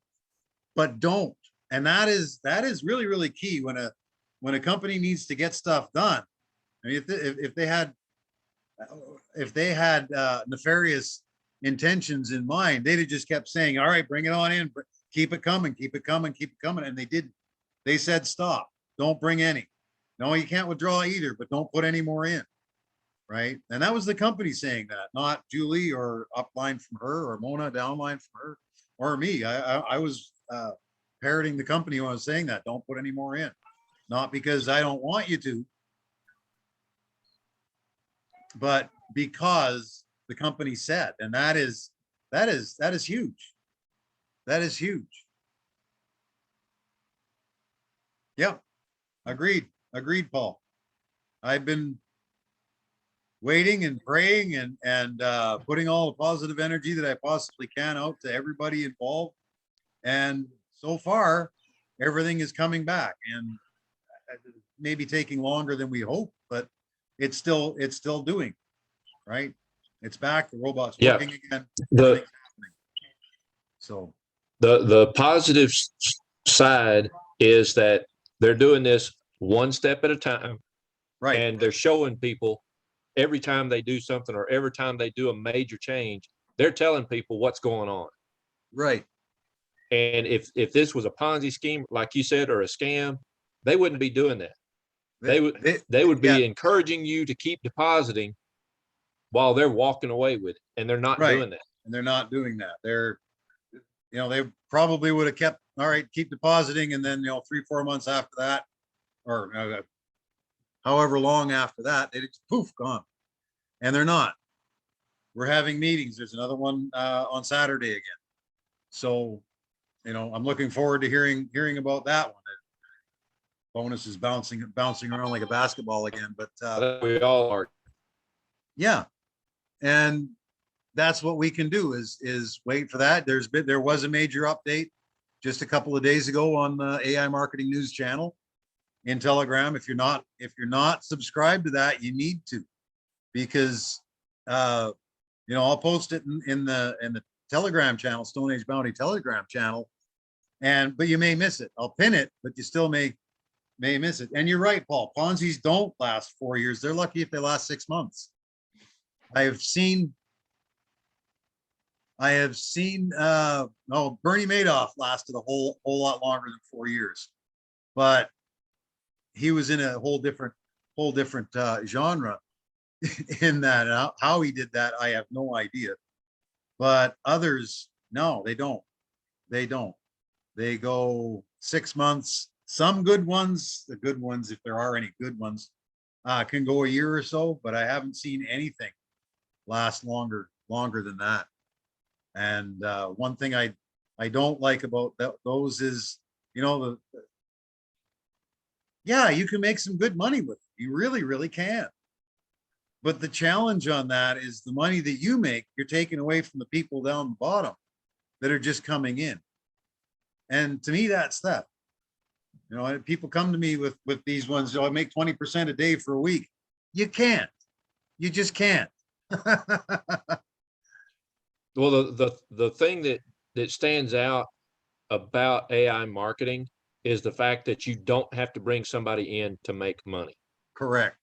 but don't. And that is really, really key when a company needs to get stuff done. I mean, if they had nefarious intentions in mind, they'd have just kept saying, all right, bring it on in, keep it coming, keep it coming, keep it coming. And they didn't. They said, stop, don't bring any. No, you can't withdraw either, but don't put any more in. Right. And that was the company saying that, not Julie or upline from her or Mona downline from her or me. I was parroting the company when I was saying that, don't put any more in. Not because I don't want you to, but because the company said, and that is huge. That is huge. Yep. Agreed, Paul. I've been waiting and praying and putting all the positive energy that I possibly can out to everybody involved. And so far, everything is coming back, and maybe taking longer than we hoped, but it's still doing, right? It's back. The robot's
Yeah.
working again.
The
Everything's happening. So
the positive side is that they're doing this one step at a time,
right,
and they're showing people every time they do something or every time they do a major change, they're telling people what's going on.
right.
And if this was a Ponzi scheme, like you said, or a scam, they wouldn't be doing that. They would be
yeah,
encouraging you to keep depositing while they're walking away with it, and they're not
Right.
doing that.
and they're not doing that. They probably would have kept, all right, keep depositing, and then 3-4 months after that, or however long after that, they just poof, gone. And they're not. We're having meetings. There's another one on Saturday again. So, I'm looking forward to hearing about that one. Bonus is bouncing around like a basketball again, but
We all are.
yeah. And that's what we can do is wait for that. There was a major update just a couple of days ago on the AI Marketing News channel in Telegram. If you're not subscribed to that, you need to, because I'll post it in the Telegram channel, Stone Age Bounty Telegram channel, but you may miss it. I'll pin it, but you still may miss it. And you're right, Paul. Ponzi's don't last 4 years. They're lucky if they last 6 months. I have seen Bernie Madoff lasted a whole lot longer than 4 years, but he was in a whole different genre in that. How he did that, I have no idea. But others, no, they don't. They go 6 months. Some good ones, the good ones, if there are any good ones, can go a year or so, but I haven't seen anything last longer than that. And one thing I don't like about those is, yeah, you can make some good money with it. You really, really can. But the challenge on that is the money that you make, you're taking away from the people down the bottom that are just coming in. And to me, that's theft. People come to me with these ones, I make 20% a day for a week. You can't. You just can't.
Well, the thing that stands out about AI marketing is the fact that you don't have to bring somebody in to make money.
Correct.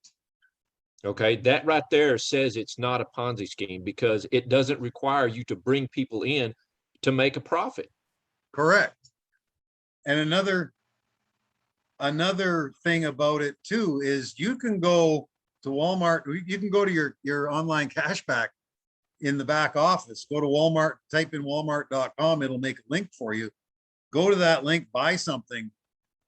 Okay, that right there says it's not a Ponzi scheme, because it doesn't require you to bring people in to make a profit.
Correct. And another thing about it too is you can go to Walmart, you can go to your online cashback in the back office, go to Walmart, type in walmart.com, it'll make a link for you. Go to that link, buy something,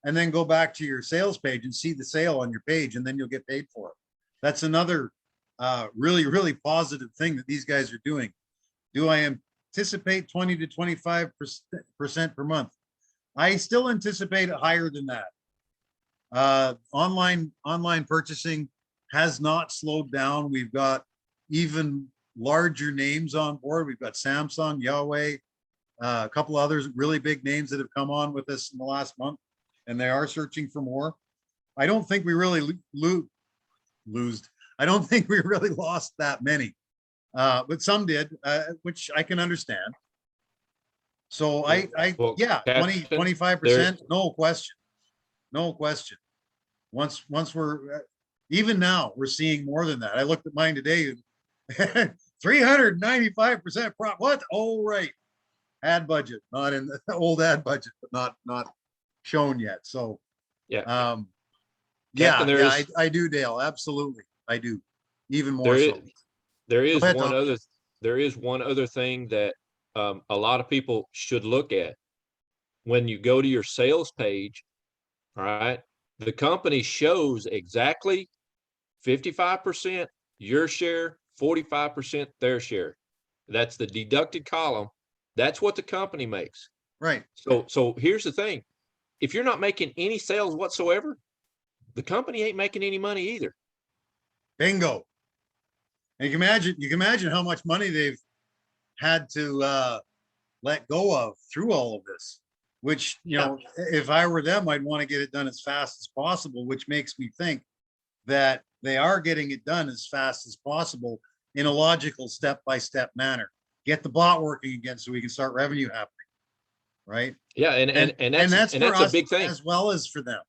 and then go back to your sales page and see the sale on your page, and then you'll get paid for it. That's another really, really positive thing that these guys are doing. Do I anticipate 20 to 25% per month? I still anticipate it higher than that. Online purchasing has not slowed down. We've got even larger names on board. We've got Samsung, Huawei, a couple others, really big names that have come on with us in the last month, and they are searching for more. I don't think we really I don't think we really lost that many, but some did, which I can understand. So yeah, 20, 25%, no question. Once we're, even now, we're seeing more than that. I looked at mine today, 395% prop. What? Oh, right. Ad budget, not in the old ad budget, but not shown yet. So
yeah.
Yeah, I do, Dale. Absolutely. I do. Even more so.
There is
ahead,
one other thing that a lot of people should look at. When you go to your sales page, all right, the company shows exactly 55% your share, 45% their share. That's the deducted column. That's what the company makes.
Right.
So here's the thing. If you're not making any sales whatsoever, the company ain't making any money either.
Bingo. And you can imagine how much money they've had to let go of through all of this, which, you know, if I were them, I'd want to get it done as fast as possible, which makes me think that they are getting it done as fast as possible in a logical step-by-step manner. Get the bot working again so we can start revenue happening. Right.
Yeah, and that's
for
a
us
big thing.
as well as for them.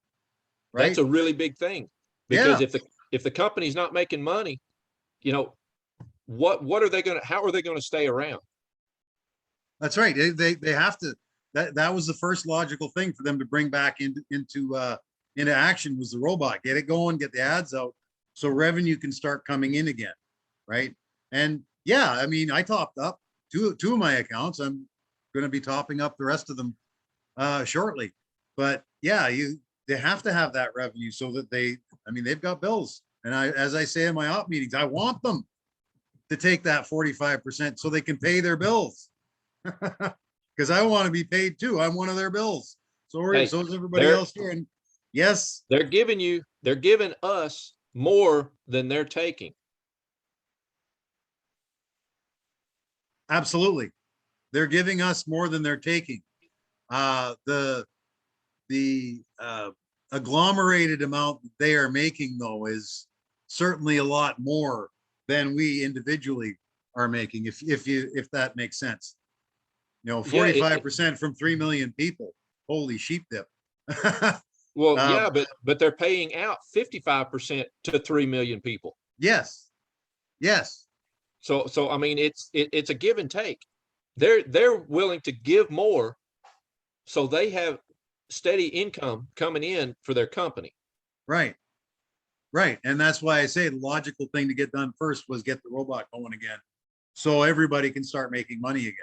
Right.
That's a really big thing. Because
Yeah.
if the company's not making money, you know, what are they how are they gonna stay around?
That's right. They have to, that was the first logical thing for them to bring back into action was the robot. Get it going, get the ads out so revenue can start coming in again. Right. And yeah, I mean, I topped up two of my accounts. I'm going to be topping up the rest of them shortly. But yeah, they have to have that revenue so that they've got bills. And as I say in my op meetings, I want them to take that 45% so they can pay their bills. Because I want to be paid too. I'm one of their bills. So is everybody else here. And yes,
they're giving us more than they're taking.
Absolutely. They're giving us more than they're taking. The agglomerated amount that they are making, though, is certainly a lot more than we individually are making, if that makes sense. You know, 45% from 3 million people. Holy sheep dip.
Well, yeah, but they're paying out 55% to 3 million people.
Yes. Yes.
So I mean, it's a give and take. They're willing to give more, so they have steady income coming in for their company.
Right. Right. And that's why I say the logical thing to get done first was get the robot going again, so everybody can start making money again.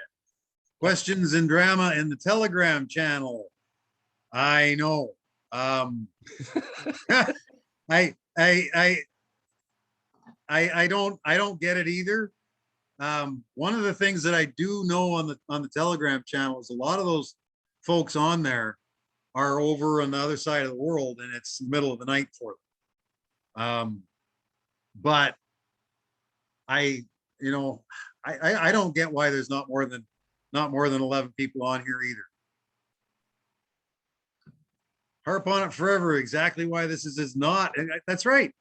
Questions and drama in the Telegram channel. I know. I don't get it either. One of the things that I do know on the Telegram channel is a lot of those folks on there are over on the other side of the world, and it's the middle of the night for them. But I don't get why there's not more than 11 people on here either. Harp on it forever. Exactly why this is not. And that's right.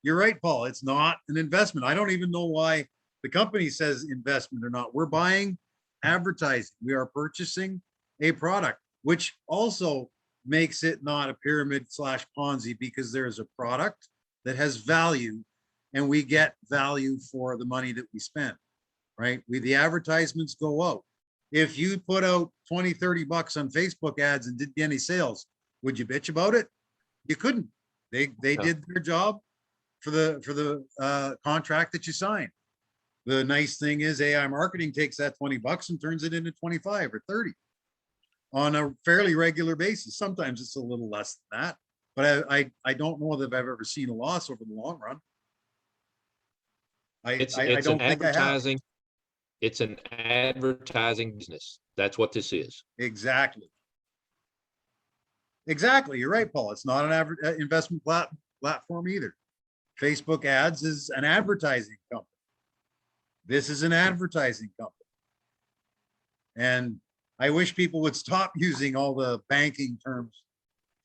You're right, Paul. It's not an investment. I don't even know why the company says investment or not. We're buying advertising. We are purchasing a product, which also makes it not a pyramid / Ponzi, because there is a product that has value and we get value for the money that we spend, right? The advertisements go out. If you put out 20, 30 bucks on Facebook ads and didn't get any sales, would you bitch about it? You couldn't. They did their job for the contract that you signed. The nice thing is AI marketing takes that 20 bucks and turns it into 25 or 30 on a fairly regular basis. Sometimes it's a little less than that, but I don't know that I've ever seen a loss over the long run.
It's an advertising business. That's what this is.
Exactly. You're right, Paul. It's not an investment platform either. Facebook ads is an advertising company. This is an advertising company. And I wish people would stop using all the banking terms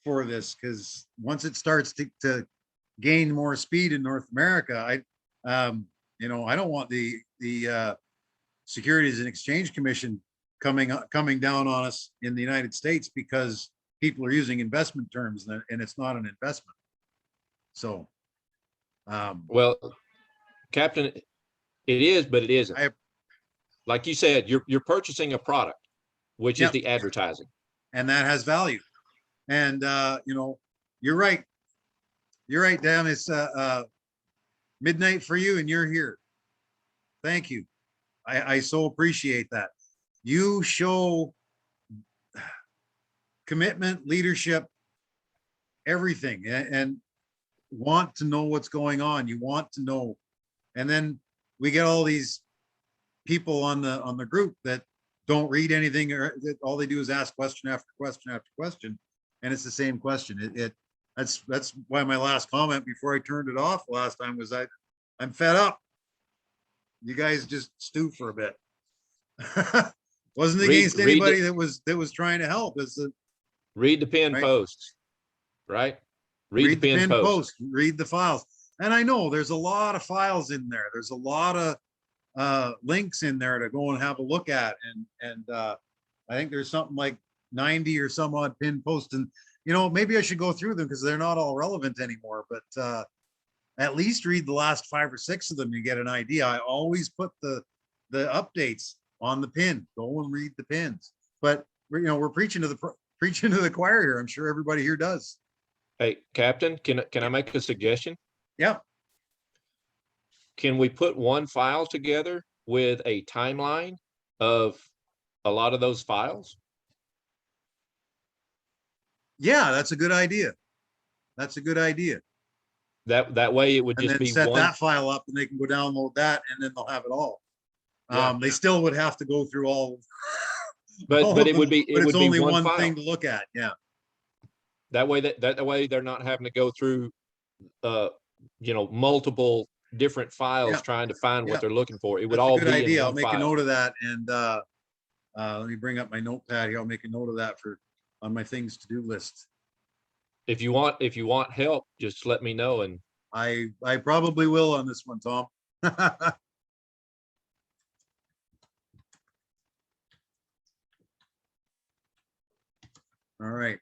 for this, because once it starts to gain more speed in North America, I don't want the Securities and Exchange Commission coming down on us in the United States because people are using investment terms and it's not an investment. So,
well, Captain, it is, but it isn't. Like you said, you're purchasing a product, which is the advertising,
and that has value. And you're right. You're right, Dan. It's midnight for you, and you're here. Thank you. I so appreciate that. You show commitment, leadership, everything, and want to know what's going on. You want to know. And then we get all these people on the group that don't read anything, or that all they do is ask question after question after question, and it's the same question. That's why my last comment before I turned it off last time was I'm fed up. You guys just stew for a bit. Wasn't against
read
anybody that was trying to help. It's
Read the pin
Right.
posts, right? Read the pin post.
read the files. And I know there's a lot of files in there. There's a lot of links in there to go and have a look at. And I think there's something like 90 or some odd pin posts. And, maybe I should go through them because they're not all relevant anymore, but at least read the last 5 or 6 of them. You get an idea. I always put the updates on the pin. Go and read the pins. But we're preaching to the choir here. I'm sure everybody here does.
Hey, Captain, can I make a suggestion?
Yeah.
Can we put one file together with a timeline of a lot of those files?
Yeah, that's a good idea. That's a good idea.
That way it would
And
just
then
be
set
one.
that file up and they can go download that and then they'll have it all.
Yeah.
They still would have to go through all.
But
all
but
of
it would
them,
be
but
it
it's
would be
only
one
one
file.
thing to look at. Yeah.
That way they're not having to go through multiple different files
Yeah.
trying to find
Yeah.
what they're looking for. It would
That's a
all
good
be
idea.
in
I'll
one
make a
file.
note of that. And let me bring up my notepad here. I'll make a note of that on my things to do list.
If you want help, just let me know. And
I probably will on this one, Tom. All right.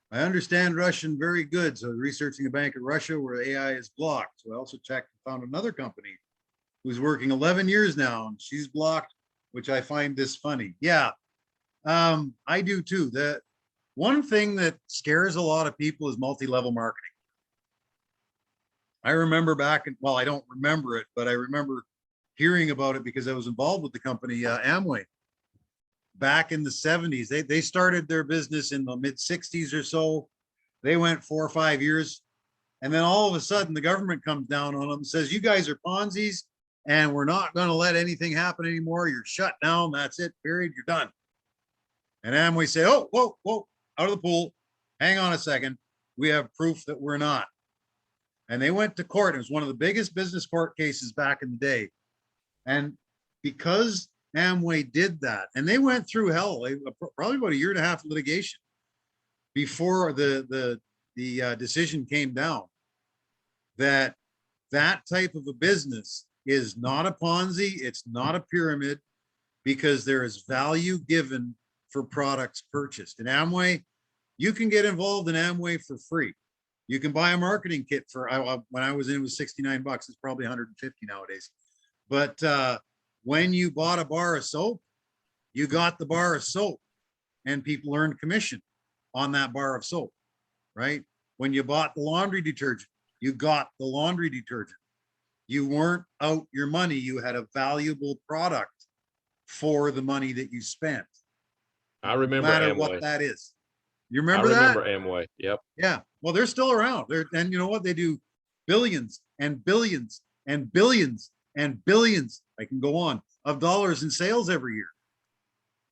I understand Russian very good. So researching a bank in Russia where AI is blocked. So I also checked and found another company who's working 11 years now and she's blocked, which I find this funny. Yeah, I do too. The one thing that scares a lot of people is multi-level marketing. I remember I don't remember it, but I remember hearing about it because I was involved with the company Amway back in the 70s. They started their business in the mid 60s or so. They went 4 or 5 years. And then all of a sudden the government comes down on them and says, you guys are Ponzi's and we're not going to let anything happen anymore. You're shut down. That's it, period. You're done. And Amway say, oh, whoa, out of the pool. Hang on a second. We have proof that we're not. And they went to court. It was one of the biggest business court cases back in the day. And because Amway did that, and they went through hell, probably about 1.5 years of litigation before the decision came down, that type of a business is not a Ponzi, it's not a pyramid, because there is value given for products purchased. In Amway, you can get involved in Amway for free. You can buy a marketing kit for, when I was in, it was $69. It's probably 150 nowadays. But when you bought a bar of soap, you got the bar of soap and people earned commission on that bar of soap, right? When you bought the laundry detergent, you got the laundry detergent. You weren't out your money. You had a valuable product for the money that you spent.
I remember
No matter
Amway.
what that is. You
I
remember that?
remember Amway. Yep.
Yeah. Well, they're still around. And you know what? They do billions and billions and billions and billions, I can go on, of dollars in sales every year.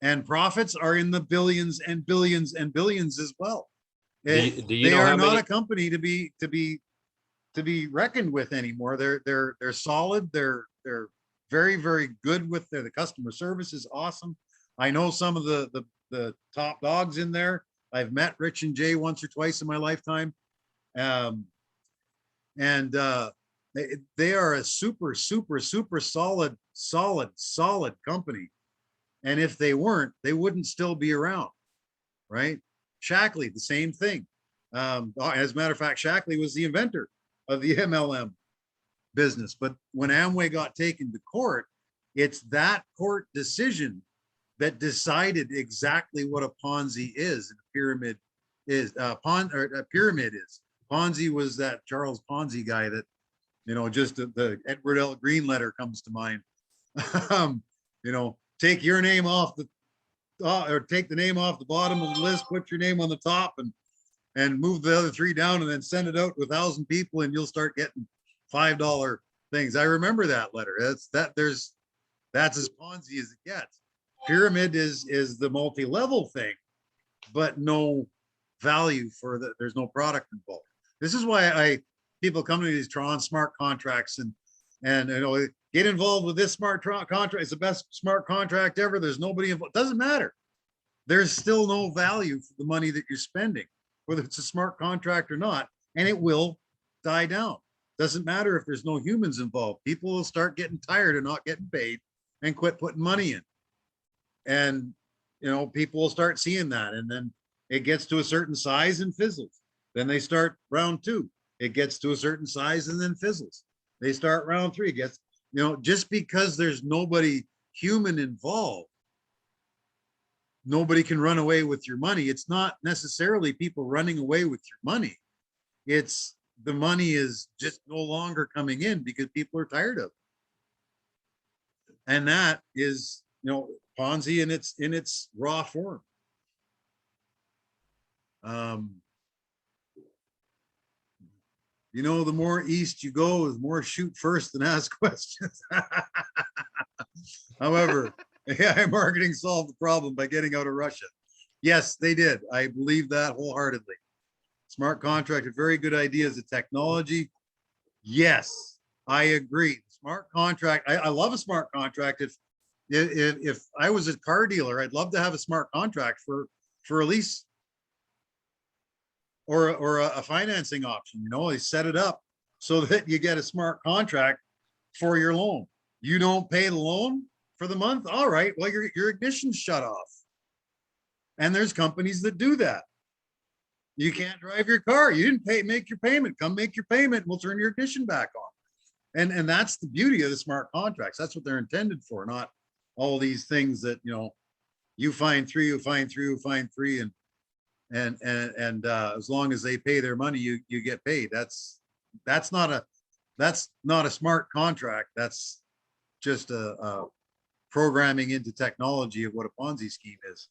And profits are in the billions and billions and billions as well.
Do you
They
know
are
how
not
many?
a company to be reckoned with anymore. They're solid. They're very, very good with the customer service is awesome. I know some of the top dogs in there. I've met Rich and Jay once or twice in my lifetime. They are a super, super, super solid company. And if they weren't, they wouldn't still be around, right? Shackley, the same thing. As a matter of fact, Shackley was the inventor of the MLM business. But when Amway got taken to court, it's that court decision that decided exactly what a Ponzi is and a pyramid is. A pyramid is. Ponzi was that Charles Ponzi guy that, just the Edward L. Green letter comes to mind. Take your name off or take the name off the bottom of the list, put your name on the top, and and move the other 3 down and then send it out to 1,000 people and you'll start getting $5 things. I remember that letter. That's as Ponzi as it gets. Pyramid is the multi-level thing, but no value for there's no product involved. This is why people come to these Tron smart contracts and get involved with this smart contract. It's the best smart contract ever. There's nobody involved. Doesn't matter. There's still no value for the money that you're spending, whether it's a smart contract or not, and it will die down. Doesn't matter if there's no humans involved. People will start getting tired of not getting paid and quit putting money in. And, people will start seeing that. And then it gets to a certain size and fizzles. Then they start round 2. It gets to a certain size and then fizzles. They start round 3. It gets, just because there's nobody human involved, nobody can run away with your money. It's not necessarily people running away with your money. It's the money is just no longer coming in because people are tired of it. And that is, Ponzi in its raw form. The more east you go, the more shoot first than ask questions. However, AI marketing solved the problem by getting out of Russia. Yes, they did. I believe that wholeheartedly. Smart contract, a very good idea as a technology. Yes, I agree. Smart contract. I love a smart contract. If I was a car dealer, I'd love to have a smart contract for a lease or a financing option. They set it up so that you get a smart contract for your loan. You don't pay the loan for the month. All right, well, your ignition's shut off. And there's companies that do that. You can't drive your car. You didn't make your payment. Come make your payment. And we'll turn your ignition back on. And that's the beauty of the smart contracts. That's what they're intended for, not all these things that, you find 3, you find 3, you find 3. And as long as they pay their money, you get paid. That's not a smart contract. That's just a programming into technology of what a Ponzi scheme is.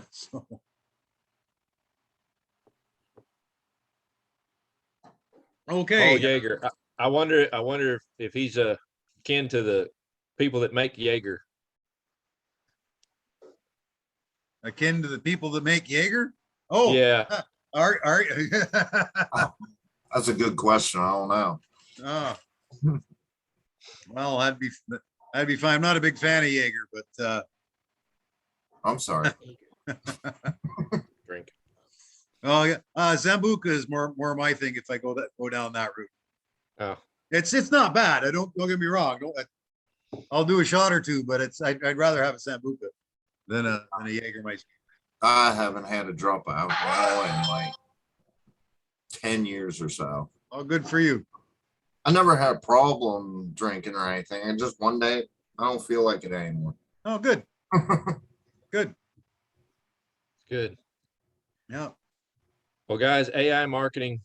So. Okay.
Oh, Jaeger. I wonder if he's kin to the people that make Jaeger.
Akin to the people that make Jaeger? Oh,
Yeah.
Are
That's a good question. I don't know.
Well, that'd be fine. I'm not a big fan of Jaeger, but
I'm sorry.
Drink.
oh yeah, Zambuca is more my thing. If I go down that route,
Oh,
it's not bad. Don't get me wrong. I'll do a shot or 2, but I'd rather have a Sambuca than a Jägermeister.
I haven't had a drop of alcohol in like 10 years or so.
Oh, good for you.
I never had a problem drinking or anything. And just one day, I don't feel like it anymore.
Oh, good. Good.
good.
Yeah.
Well, guys, AI marketing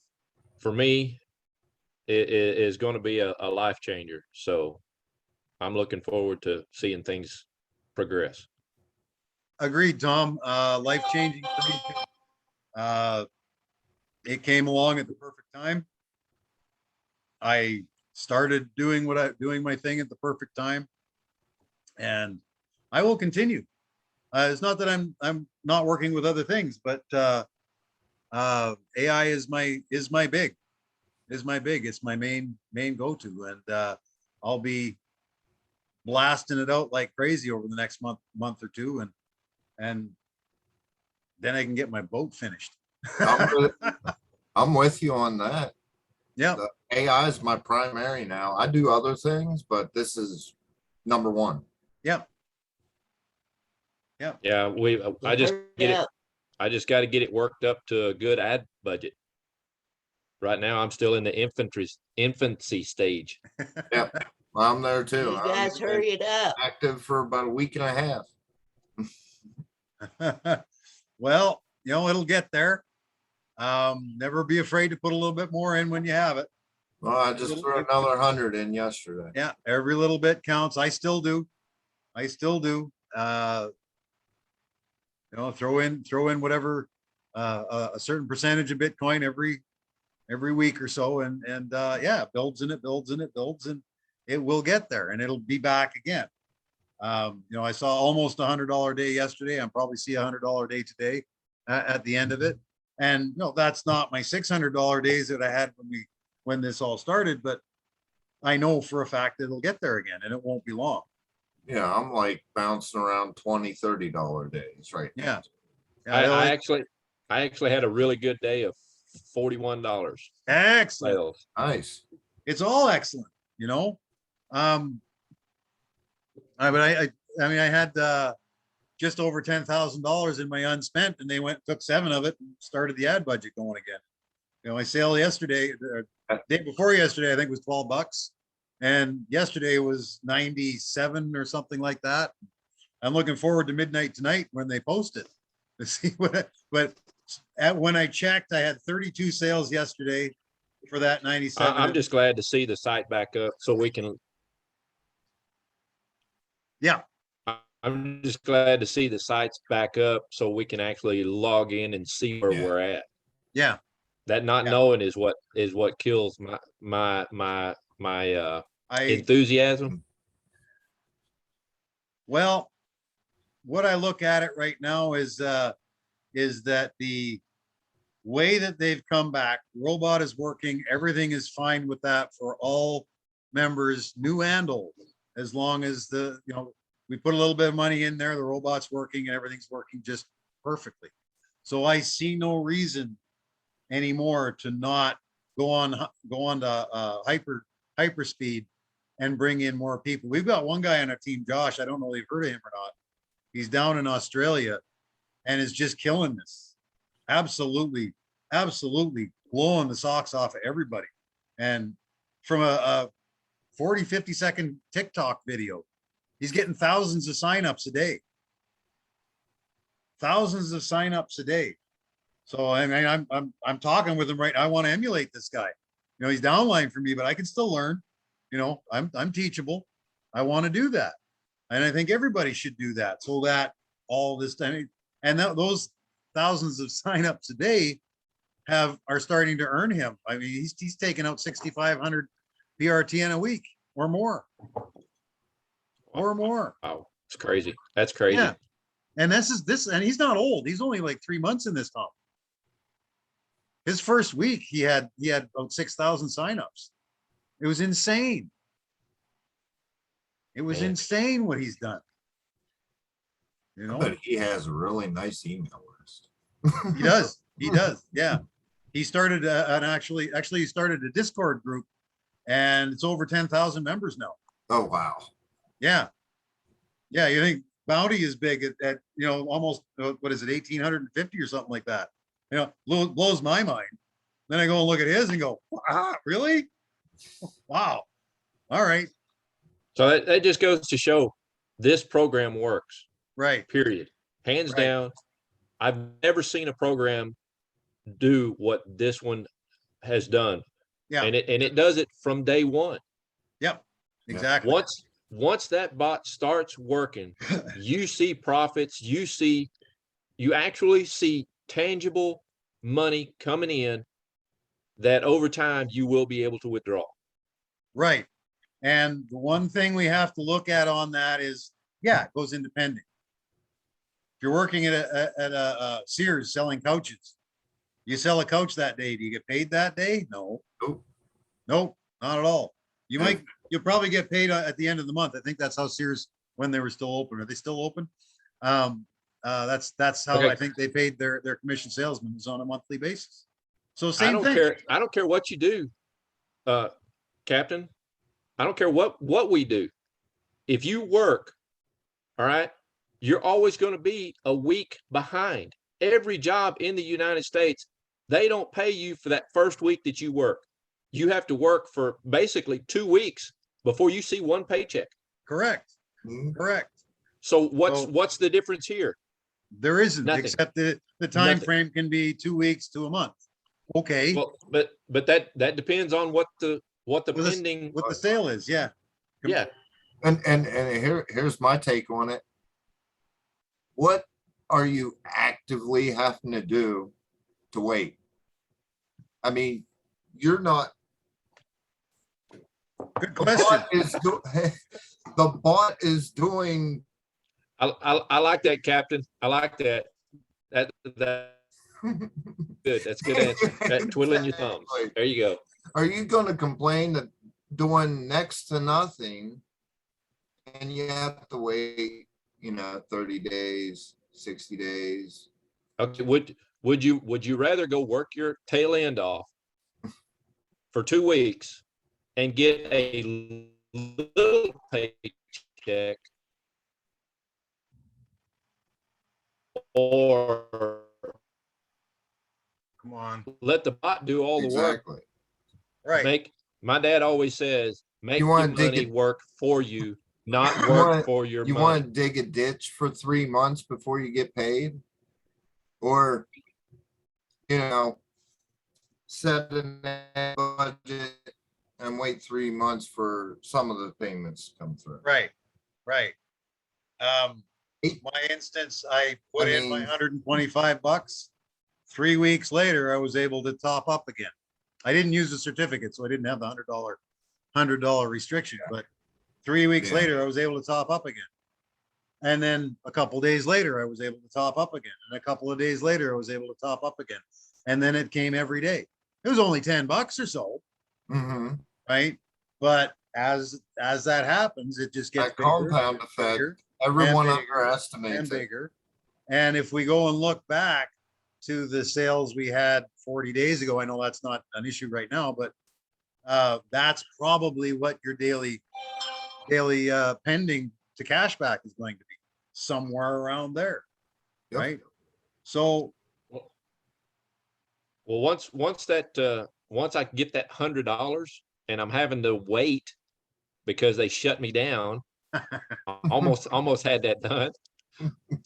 for me is going to be a life changer. So I'm looking forward to seeing things progress.
Agreed, Tom. Life changing for me too. It came along at the perfect time. I started doing my thing at the perfect time, and I will continue. It's not that I'm not working with other things, but AI is my big. It's my main go-to, and I'll be blasting it out like crazy over the next month or 2, and then I can get my boat finished.
I'm with you on that.
Yeah.
The AI is my primary now. I do other things, but this is number 1.
Yeah.
Yeah, I just get it. I just got to get it worked up to a good ad budget. Right now, I'm still in the infancy stage.
Yeah, I'm there too.
You guys
I've been
hurry it up.
active for about a week and a half.
Well, it'll get there. Never be afraid to put a little bit more in when you have it.
Well, I just threw another 100 in yesterday.
Yeah, every little bit counts. I still do. Throw in whatever a certain percentage of Bitcoin every week or so. And yeah, it builds and it builds and it builds and it will get there and it'll be back again. I saw almost $100 day yesterday. I'm probably see $100 day today at the end of it. And no, that's not my $600 days that I had when this all started, but I know for a fact it'll get there again and it won't be long.
Yeah, I'm like bouncing around $20-$30 days right now.
Yeah.
I actually had a really good day of $41
Excellent.
sales.
Nice.
It's all excellent, but I mean, I had just over $10,000 in my unspent, and they took 7 of it and started the ad budget going again. My sale yesterday, day before yesterday, I think was $12, and yesterday was 97 or something like that. I'm looking forward to midnight tonight when they post it to see what. But when I checked, I had 32 sales yesterday for that 97.
I'm just glad to see the site back up so we can.
Yeah.
I'm just glad to see the sites back up so we can actually log in and see where
Yeah.
we're at.
Yeah.
That not
Yeah.
knowing is what kills my
I
enthusiasm.
Well, what I look at it right now is that the way that they've come back, robot is working, everything is fine with that for all members, new and old, as long as we put a little bit of money in there, the robot's working and everything's working just perfectly. So I see no reason anymore to not go on to hyperspeed and bring in more people. We've got one guy on our team, Josh. I don't know if you've heard of him or not. He's down in Australia and is just killing this. Absolutely blowing the socks off of everybody. And from a 40, 50-second TikTok video, he's getting thousands of signups a day. Thousands of signups a day. So I mean, I'm talking with him right now. I want to emulate this guy. He's downline for me, but I can still learn. I'm teachable. I want to do that. And I think everybody should do that so that all this time, and those thousands of signups a day are starting to earn him. I mean, he's taking out 6,500 PRTN a week or more. Or more.
Wow, it's crazy. That's crazy.
Yeah. And and he's not old. He's only like 3 months in this hump. His first week, he had about 6,000 signups. It was insane. It was
Man.
insane what he's done.
But he has a really nice email list.
He does. He does. Yeah. He started actually he started a Discord group, and it's over 10,000 members now.
Oh, wow.
Yeah. Yeah. You think Bounty is big at almost, what is it, 1,850 or something like that. Blows my mind. Then I go and look at his and go, really? Wow. All right.
So that just goes to show this program works.
Right.
Period. Hands
Right.
down. I've never seen a program do what this one has done.
Yeah.
And it does it from day one.
Yep. Exactly.
Once that bot starts working, you see profits, you actually see tangible money coming in that over time you will be able to withdraw.
Right. And the one thing we have to look at on that is, it goes independent. If you're working at a Sears selling couches, you sell a couch that day, do you get paid that day? No. Nope, not at all. You'll probably get paid at the end of the month. I think that's how Sears, when they were still open. Are they still open? That's how
Okay.
I think they paid their commission salesmen, is on a monthly basis. So
I
same
don't
thing.
care. I don't care what you do, Captain. I don't care what we do. If you work, all right, you're always going to be a week behind. Every job in the United States, they don't pay you for that first week that you work. You have to work for basically 2 weeks before you see one paycheck.
Correct.
Mhm.
Correct.
So what's the difference here?
There isn't,
Nothing.
except the time
Nothing.
frame can be 2 weeks to a month. Okay.
Well, but that depends on what the pending.
What the sale is. Yeah.
Yeah.
And here's my take on it. What are you actively having to do to wait? I mean, you're not,
Good
the
question.
bot is, the bot is doing,
I like that, Captain. I like that. That good. That's a good answer. That twiddling your thumbs.
Exactly.
There you go.
Are you gonna complain that doing next to nothing? And you have to wait, 30 days, 60 days.
Okay, would you rather go work your tail end off for 2 weeks and get a little paycheck, or
Come on.
let the bot do all the work?
Exactly.
Right.
My dad always says, make
You
your
wanna dig
money
it-
work for you, not
You
work
wanna-
for your
You
money.
want to dig a ditch for 3 months before you get paid? Or, set a budget and wait 3 months for some of the payments to come through.
Right. Right. My instance, I put
I
in my
mean-
$125. 3 weeks later, I was able to top up again. I didn't use the certificate, so I didn't have the $100 restriction, but 3 weeks
Yeah.
later, I was able to top up again. And then a couple days later, I was able to top up again. And a couple of days later, I was able to top up again. And then it came every day. It was only $10 or so,
Mm-hmm.
right? But as that happens, it just gets
That
bigger,
compound effect,
bigger,
everyone
bigger,
underestimates
and
it.
bigger. And if we go and look back to the sales we had 40 days ago, I know that's not an issue right now, but that's probably what your daily pending to cashback is going to be, somewhere around there,
Yep.
right? So
Well, once I get that $100 and I'm having to wait because they shut me down, almost had that done.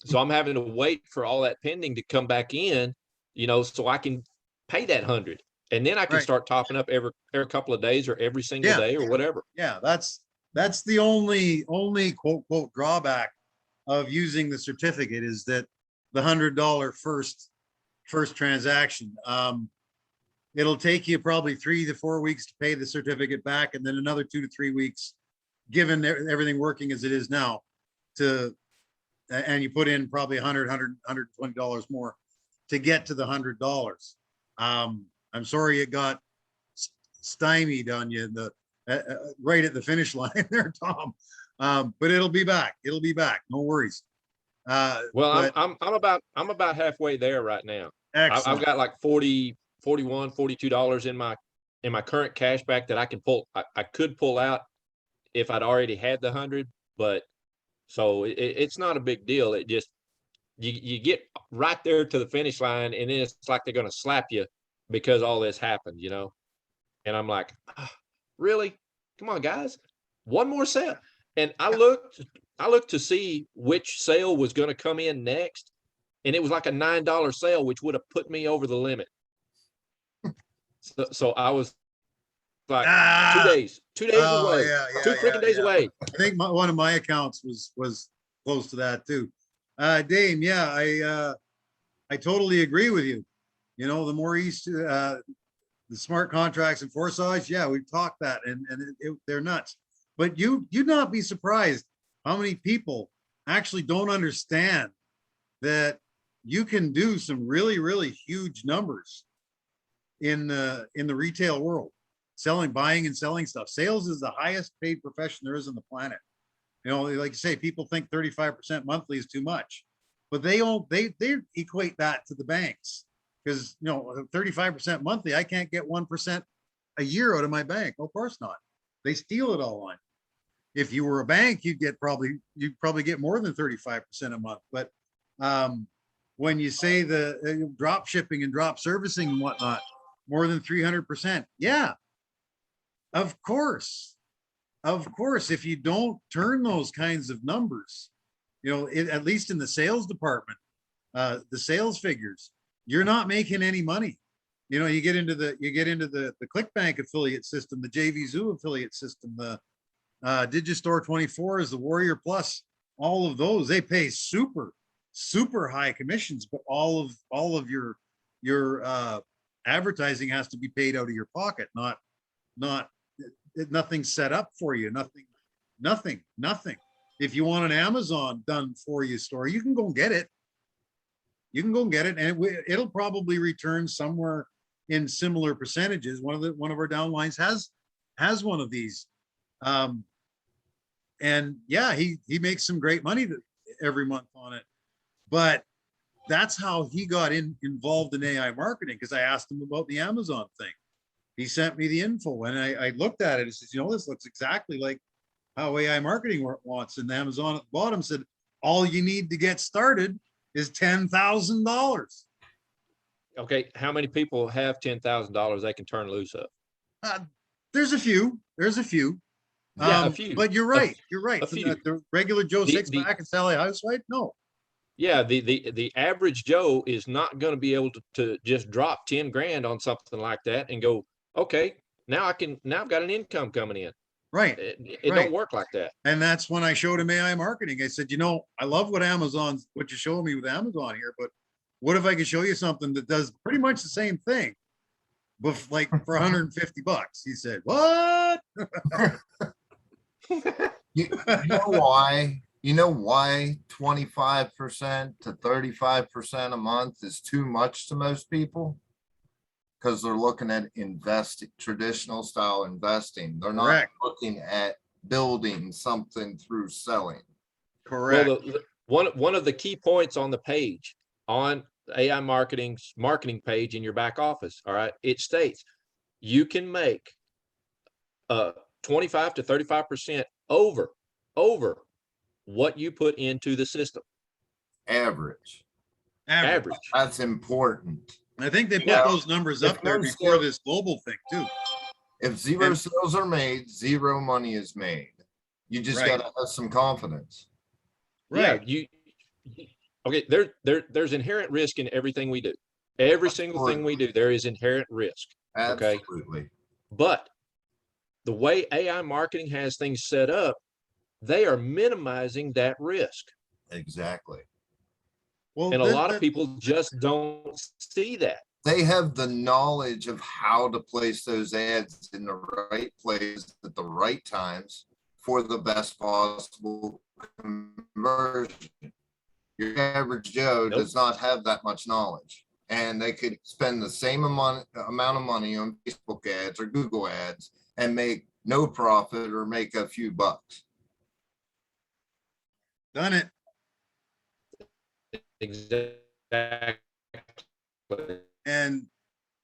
So I'm having to wait for all that pending to come back in, so I can pay that 100, and then I can
Right.
start topping up every couple of days or every single
Yeah.
day or whatever.
yeah, that's the only quote drawback of using the certificate is that the $100 first transaction. It'll take you probably 3 to 4 weeks to pay the certificate back, and then another 2 to 3 weeks, given everything working as it is now, and you put in probably $120 more to get to the $100. I'm sorry it got stymied on you right at the finish line there, Tom. But it'll be back. It'll be back. No worries.
Well,
But
I'm about halfway there right now. I've
excellent.
got like $40, $41, $42 in my current cash back that I can pull. I could pull out if I'd already had the 100, but so it's not a big deal. It just, you get right there to the finish line, and then it's like they're going to slap you because all this happened, and I'm like, really? Come on, guys, one more sale. And I looked to see which sale was going to come in next, and it was like a $9 sale, which would have put me over the limit. So I was like, 2 days
Oh,
away,
yeah,
2
yeah,
freaking days
yeah.
away.
I think one of my accounts was close to that too. Dame, yeah, I totally agree with you. The more east, the smart contracts and Forsage, yeah, we've talked that, and they're nuts. But you'd not be surprised how many people actually don't understand that you can do some really, really huge numbers in the retail world, buying and selling stuff. Sales is the highest paid profession there is on the planet. Like you say, people think 35% monthly is too much, but they equate that to the banks, because 35% monthly, I can't get 1% a year out of my bank. Of course not. They steal it all on you. If you were a bank, you'd probably get more than 35% a month. But when you say the drop shipping and drop servicing and whatnot, more than 300%, yeah, of course, if you don't turn those kinds of numbers, at least in the sales department, the sales figures, you're not making any money. You get into the ClickBank affiliate system, the JVZoo affiliate system, the Digistore 24 is the Warrior Plus. All of those, they pay super high commissions, but all of your your advertising has to be paid out of your pocket, not nothing's set up for you, nothing. If you want an Amazon done for you store, you can go and get it. You can go and get it, and it'll probably return somewhere in similar percentages. One of our downlines has one of these. And yeah, he makes some great money every month on it. But that's how he got involved in AI marketing, because I asked him about the Amazon thing. He sent me the info and I looked at it and says, this looks exactly like how AI marketing wants. And Amazon at the bottom said, all you need to get started is $10,000.
Okay, how many people have $10,000 they can turn loose of?
There's a few.
Yeah, a few.
But you're right. You're right.
a few.
The regular Joe
The-
six
the-
pack and Sally housewife, no.
Yeah, the average Joe is not going to be able to just drop 10 grand on something like that and go, okay, now I've got an income coming in.
Right.
It
Right.
don't work like that.
And that's when I showed him AI marketing. I said, I love what you're showing me with Amazon here, but what if I could show you something that does pretty much the same thing, but like for $150? He said, what?
You know why? You know why 25% to 35% a month is too much to most people? Because they're looking at traditional style investing. They're not
Correct.
looking at building something through selling.
Correct.
Well, one of the key points on the page, on AI marketing's marketing page in your back office, all right, it states you can make 25 to 35% over what you put into the system.
Average.
Average.
That's important.
I think they put
Yeah.
those numbers
If
up there
no
before
sale-
this global thing too.
If zero
And-
sales are made, zero money is made. You just
Right.
gotta have some confidence.
Right.
Yeah, okay, there's inherent risk in everything we do. Every single thing we do, there is inherent risk. Okay.
Absolutely.
But the way AI marketing has things set up, they are minimizing that risk.
Exactly.
Well,
And a lot of people just don't see that.
They have the knowledge of how to place those ads in the right place at the right times for the best possible conversion. Your average Joe
Nope.
does not have that much knowledge, and they could spend the same amount of money on Facebook ads or Google ads and make no profit or make a few bucks.
done it.
Exactly.
And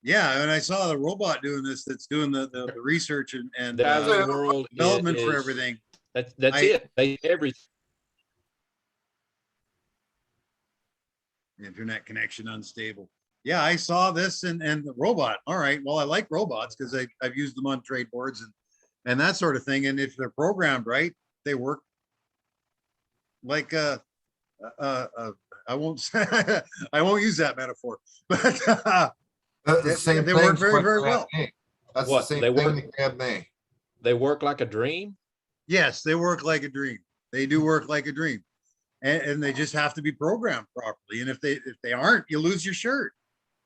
yeah, and I saw the robot doing this, that's doing the research and
The world
development for
is-
everything.
That's
I-
it. Everything.
Internet connection unstable. Yeah, I saw this and the robot. All right, well, I like robots because I've used them on trade boards and that sort of thing. And if they're programmed right, they work like I won't say, I won't use that metaphor, but
The same
they work
thing's
very,
what
very
grabbed
well.
me. That's
What,
the same
they
thing
work-
that grabbed me.
They work like a dream.
Yes, they work like a dream. They do work like a dream. And they just have to be programmed properly. And if they aren't, you lose your shirt.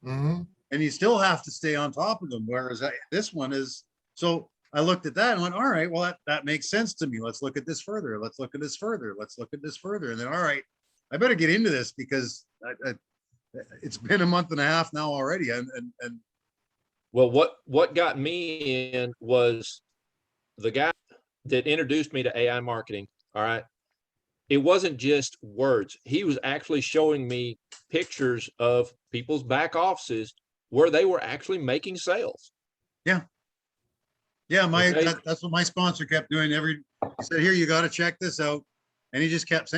Mhm.
And you still have to stay on top of them. Whereas this one is, so I looked at that and went, all right, well, that makes sense to me. Let's look at this further. Let's look at this further. Let's look at this further. And then, all right, I better get into this because it's been a month and a half now already. And
Well, what got me in was the guy that introduced me to AI marketing. All right. It wasn't just words. He was actually showing me pictures of people's back offices where they were actually making sales.
yeah,
Okay.
that's what my sponsor kept doing. He said, here, you got to check this out. And he just kept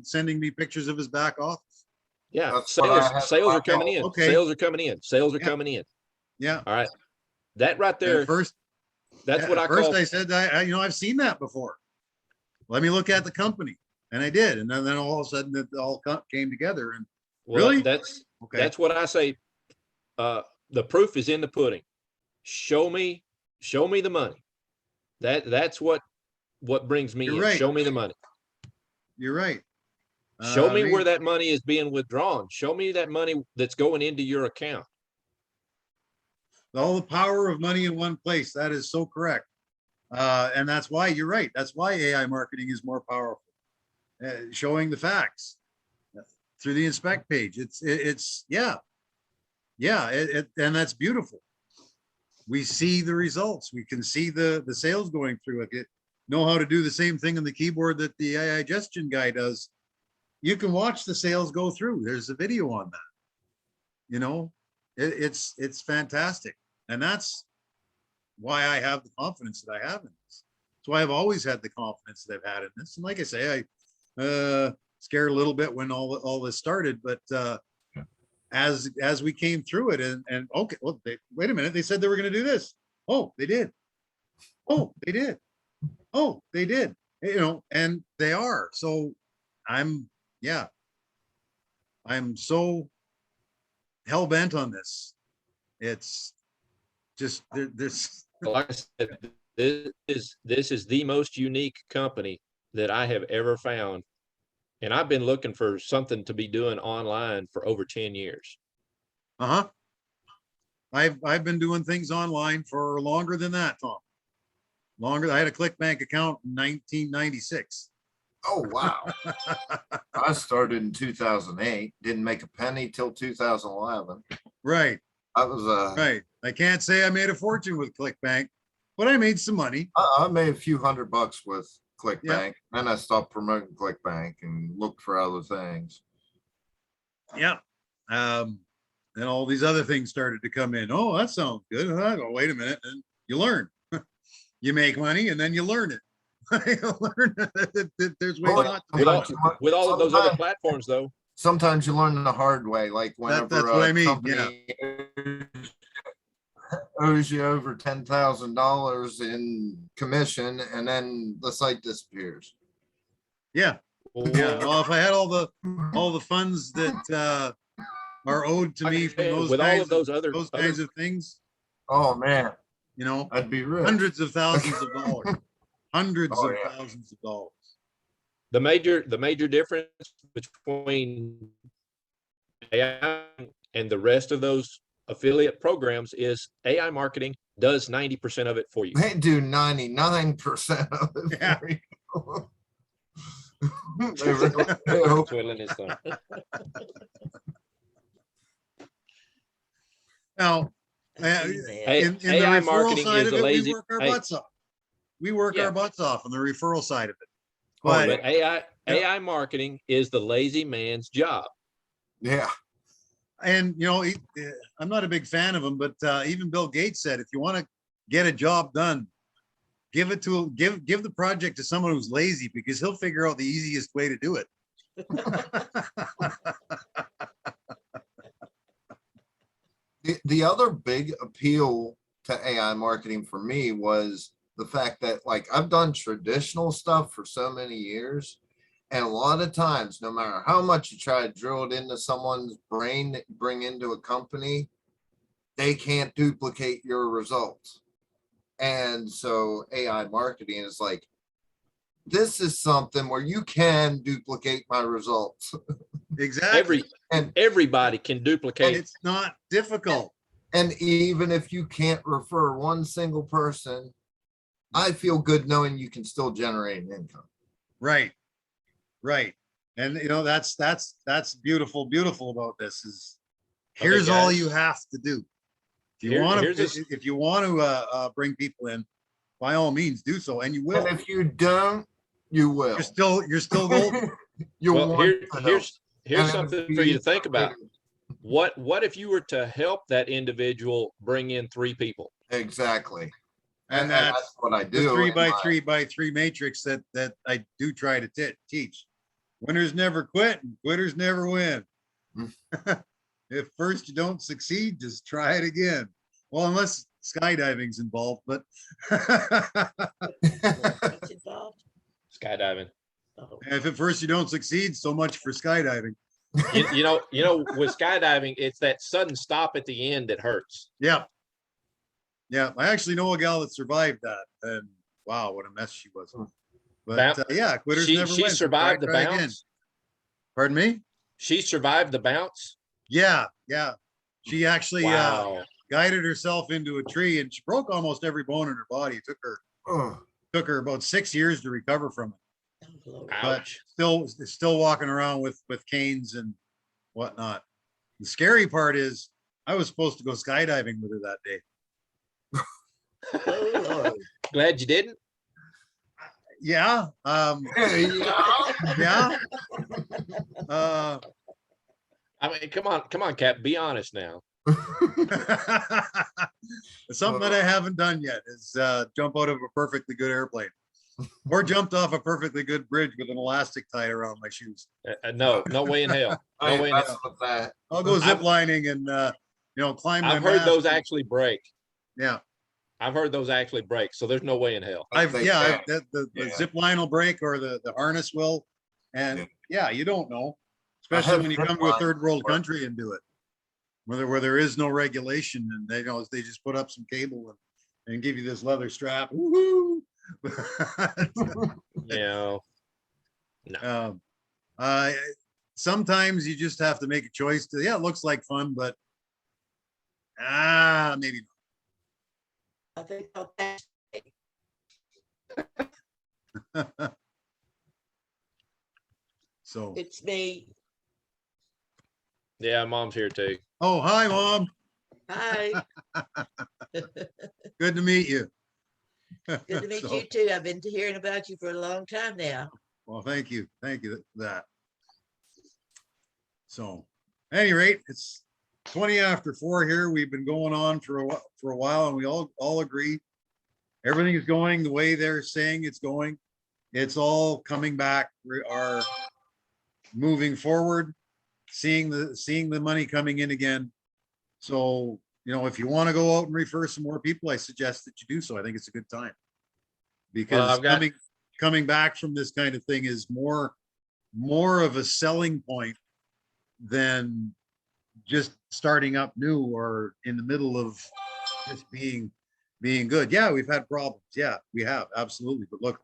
sending me pictures of his back office.
Yeah.
That's what I have
Sales are
in my
coming in.
Okay.
Sales are coming in. Sales are
Yeah.
coming in.
Yeah.
All right. That right
And
there,
at first,
that's what I
at first
call,
I said, I've seen that before. Let me look at the company. And I did. And then all of a sudden it all came together and
well,
really?
that's
okay.
what I say. The proof is in the pudding. Show me the money. That's what brings me
You're
in.
right.
Show me the money.
You're right.
Show me
They-
where that money is being withdrawn. Show me that money that's going into your account.
all the power of money in one place. That is so correct. And that's why you're right. That's why AI marketing is more powerful. Showing the facts through the inspect page. And that's beautiful. We see the results. We can see the sales going through it. Know how to do the same thing on the keyboard that the AI gestion guy does. You can watch the sales go through. There's a video on that. You know, it's fantastic. And that's why I have the confidence that I have in this. That's why I've always had the confidence that I've had in this. And like I say, I scared a little bit when all this started, but as we came through it and okay, well, wait a minute, they said they were going to do this. Oh, they did. Oh, they did. Oh, they did. You know, and they are. So I'm so hell bent on this. It's just there's
Like I said, this is the most unique company that I have ever found. And I've been looking for something to be doing online for over 10 years.
uh-huh. I've been doing things online for longer than that, Tom. Longer. I had a ClickBank account in 1996.
Oh, wow. I started in 2008, didn't make a penny till 2011.
Right,
I was,
right. I can't say I made a fortune with ClickBank, but I made some money.
I made a few $100 with ClickBank, and I stopped promoting ClickBank and looked for other things.
Yeah. Then all these other things started to come in. Oh, that sounds good. I go, wait a minute. And you learn. You make money and then you learn it. You learn that there's ways
Well,
not to
With all,
do it.
with all of those other
Sometimes-
platforms, though,
Sometimes you learn the hard way, like whenever
that's what I
a
mean,
company owes you over $10,000 in commission, and then the site disappears.
Yeah. Yeah. Well, if I had all the funds that are owed to me from those
with all
kinds
of those other,
those kinds of things,
Oh, man,
you know,
I'd be rich.
hundreds of thousands of dollars. Hundreds
Oh,
of
yeah.
thousands of dollars.
the major difference between AI and the rest of those affiliate programs is AI marketing does 90% of it for you.
They do 99% of it
Yeah.
for you. They really do.
Twiddling his thumb.
Now,
Hey,
in the
AI
referral
marketing
side
is
of
a
it, we
lazy.
work our
Hey,
butts off. We work
Yeah.
our butts off on the referral side of it.
Oh,
But
but AI marketing is the lazy man's job.
Yeah,
and you know, I'm not a big fan of him, but even Bill Gates said, if you want to get a job done, give the project to someone who's lazy, because he'll figure out the easiest way to do it.
the other big appeal to AI marketing for me was the fact that, like, I've done traditional stuff for so many years, and a lot of times, no matter how much you try to drill it into someone's brain that you bring into a company, they can't duplicate your results. And so AI marketing is like, this is something where you can duplicate my results.
Exactly.
Everybody can
And
duplicate.
it's not difficult.
And even if you can't refer one single person, I feel good knowing you can still generate an income.
Right. Right. And you know, that's beautiful about this is
Okay,
here's all
guys.
you have to do. If you
Here-
want
here's
to,
a-
if you want to bring people in, by all means do so, and you will.
And if you don't, you will.
You're still golden.
You'll
Well,
want to help.
here's
And
something
if
for you to
you-
think about. What if you were to help that individual bring in 3 people?
Exactly.
And
And
that's
that's what I
the
do.
3
in
by
my-
3 by 3 matrix that I do try to teach. Winners never quit and quitters never win. If first you don't succeed, just try it again. Well, unless skydiving's involved, but
What's involved?
Skydiving.
Oh,
if at first you don't succeed, so much for skydiving.
You know, with skydiving, it's that sudden stop at the end that hurts.
Yeah. Yeah, I actually know a gal that survived that, and wow, what a mess she was. But
Boun-
yeah, quitters
She
never win. so
survived the
try again.
bounce.
Pardon me?
She survived the bounce?
Yeah, yeah. She actually
Wow.
guided herself into a tree and she broke almost every bone in her body. It
Ugh.
took her about 6 years to recover from it,
Oh, Lord.
but
Ouch.
still walking around with canes and whatnot. The scary part is I was supposed to go skydiving with her that day.
Oh, Lord.
Glad you didn't?
Yeah, yeah.
I mean, come on, Cap, be honest now.
Something that I haven't done yet is jump out of a perfectly good airplane or jumped off a perfectly good bridge with an elastic tied around my shoes.
No, no way in hell.
I
No
ain't
way in hell.
messing with that.
I'll go
I've-
zip lining and climb my
I've heard
mast.
those actually break.
Yeah,
I've heard those actually break, so there's no way in hell.
I think that-
the
Yeah.
zip line will break or the harness will, and
Yeah.
yeah, you don't know,
I
especially
have
when you
zip
come to a
line
third world
before.
country and do it, where there is no regulation and they just put up some cable and give you this leather strap. Woo-hoo!
You know,
Um, sometimes you just have to make a choice to, yeah, it looks like fun, but maybe
I think I'll pass.
not. So,
It's me.
yeah, mom's here too.
oh, hi, Mom.
Hi,
Good to meet you.
good to meet
So,
you too. I've been hearing about you for a long time now.
well, thank you. Thank you for that. So, at any rate, it's 20 after 4 here. We've been going on for a while and we all agree everything is going the way they're saying it's going. It's all coming back. We are moving forward, seeing the money coming in again. So, if you want to go out and refer some more people, I suggest that you do so. I think it's a good time. Because
I've got-
coming back from this kind of thing is more of a selling point than just starting up new or in the middle of just being good. Yeah, we've had problems. Yeah, we have, absolutely. But look,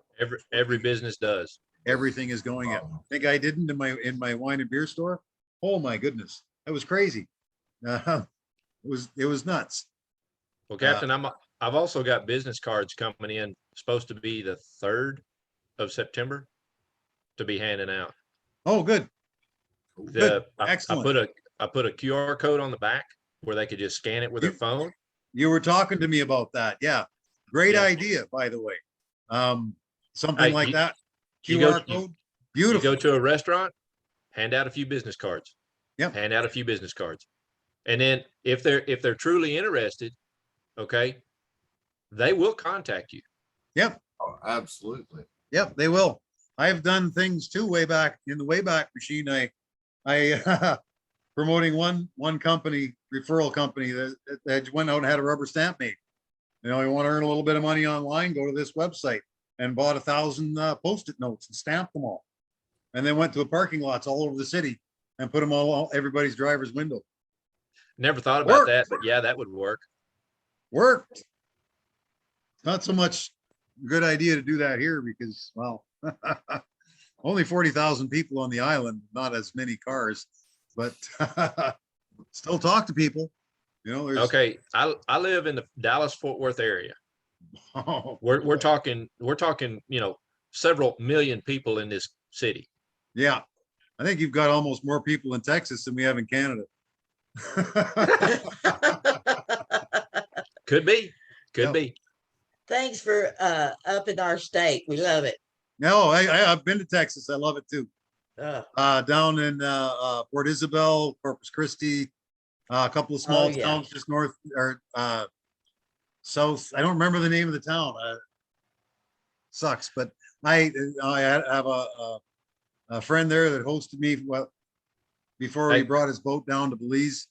Every business does.
everything is going up. Think I didn't in my wine and beer store? Oh my goodness, that was crazy. It was nuts.
Well, Captain, I've also got business cards coming in, supposed to be the 3rd of September to be handing out.
Oh, good. Good. Excellent.
I put a QR code on the back where they could just scan it with their phone.
You were talking to me about that. Yeah. Great
Yeah.
idea, by the way. Something
Hey,
like that.
you go-
QR code.
You
Beautiful.
go to a restaurant, hand out a few business cards.
Yep.
Hand out a few business cards. And then if they're truly interested, okay, they will contact you.
Yep.
Oh, absolutely.
Yep, they will. I've done things too way back in the Wayback Machine. I promoting one company, referral company that went out and had a rubber stamp made. You want to earn a little bit of money online, go to this website and bought 1,000 Post-it notes and stamped them all. And then went to the parking lots all over the city and put them all everybody's driver's window.
Never thought about
Worked.
that, but yeah, that would work.
Worked. Not so much a good idea to do that here because, well, only 40,000 people on the island, not as many cars, but still talk to people. There's
Okay, I live in the Dallas-Fort Worth area.
oh,
We're talking, several million people in this city.
yeah. I think you've got almost more people in Texas than we have in Canada.
Could be, could
Yep.
be.
Thanks for upping our state. We love it.
No, I've been to Texas. I love it too.
Uh,
Down in Port Isabel, Corpus Christi, a couple of small
yeah.
towns just north or south. I don't remember the name of the town. Sucks, but I have a friend there that hosted me before he
Hey.
brought his boat down to Belize.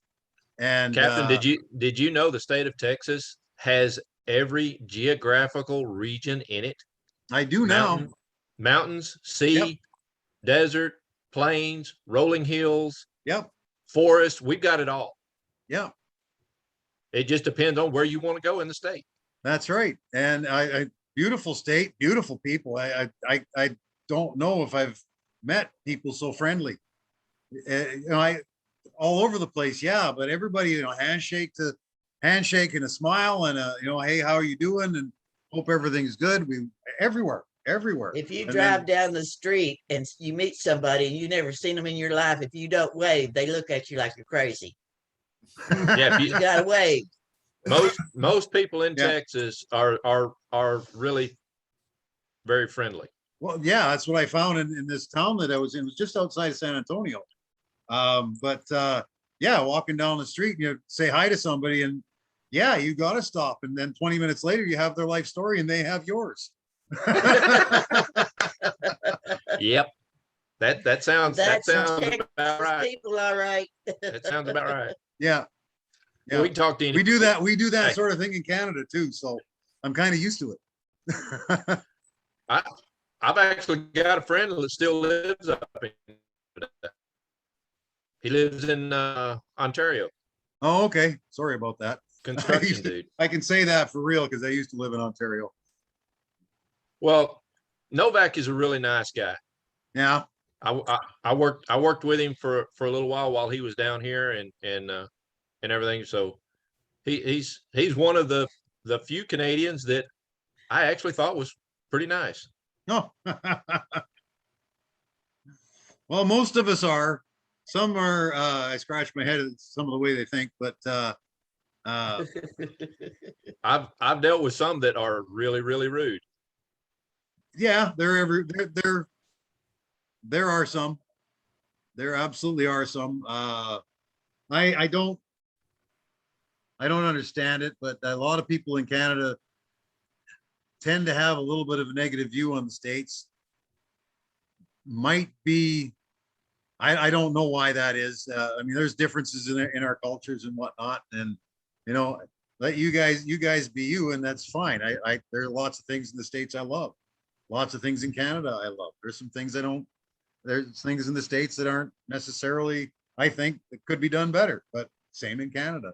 And
Captain, did you know the state of Texas has every geographical region in it?
I do now.
Mountains, sea, desert, plains, rolling hills,
Yep.
forest. We've got it all.
Yeah,
It just depends on where you want to go in the state.
that's right. And I beautiful state, beautiful people. I don't know if I've met people so friendly. You know, all over the place, yeah, but everybody, you know, handshake and a smile and a, you know, hey, how are you doing? And hope everything's good. We everywhere.
If you
And
drive
then,
down the street and you meet somebody and you never seen them in your life, if you don't wave, they look at you like you're crazy.
Yeah, if
You
you,
gotta wave.
most people in
Yeah.
Texas are really very friendly.
well, yeah, that's what I found in this town that I was in. It was just outside of San Antonio. Yeah, walking down the street, you say hi to somebody and yeah, you got to stop. And then 20 minutes later, you have their life story and they have yours.
Yep. That sounds
That's
about
Texas
right.
people, all right.
That sounds about right.
Yeah.
Yeah.
Yeah.
We talked to
We do that
Hey.
sort of thing in Canada too. So I'm kind of used to it.
I've actually got a friend that still lives up in. He lives in Ontario.
Oh, okay. Sorry about that.
Construction dude.
I can say that for real because I used to live in Ontario.
Well, Novak is a really nice guy.
Yeah.
I worked with him for a little while he was down here and everything. So he's one of the few Canadians that I actually thought was pretty nice.
No. Well, most of us are. Some are. I scratch my head at some of the way they think, but
I've dealt with some that are really rude.
yeah, there are some. There absolutely are some. I don't understand it, but a lot of people in Canada tend to have a little bit of a negative view on the States. Might be, I don't know why that is. I mean, there's differences in our cultures and whatnot, and you know, let you guys be you, and that's fine. There are lots of things in the States I love, lots of things in Canada I love. There's some things I don't. There's things in the States that aren't necessarily, I think, that could be done better, but same in Canada.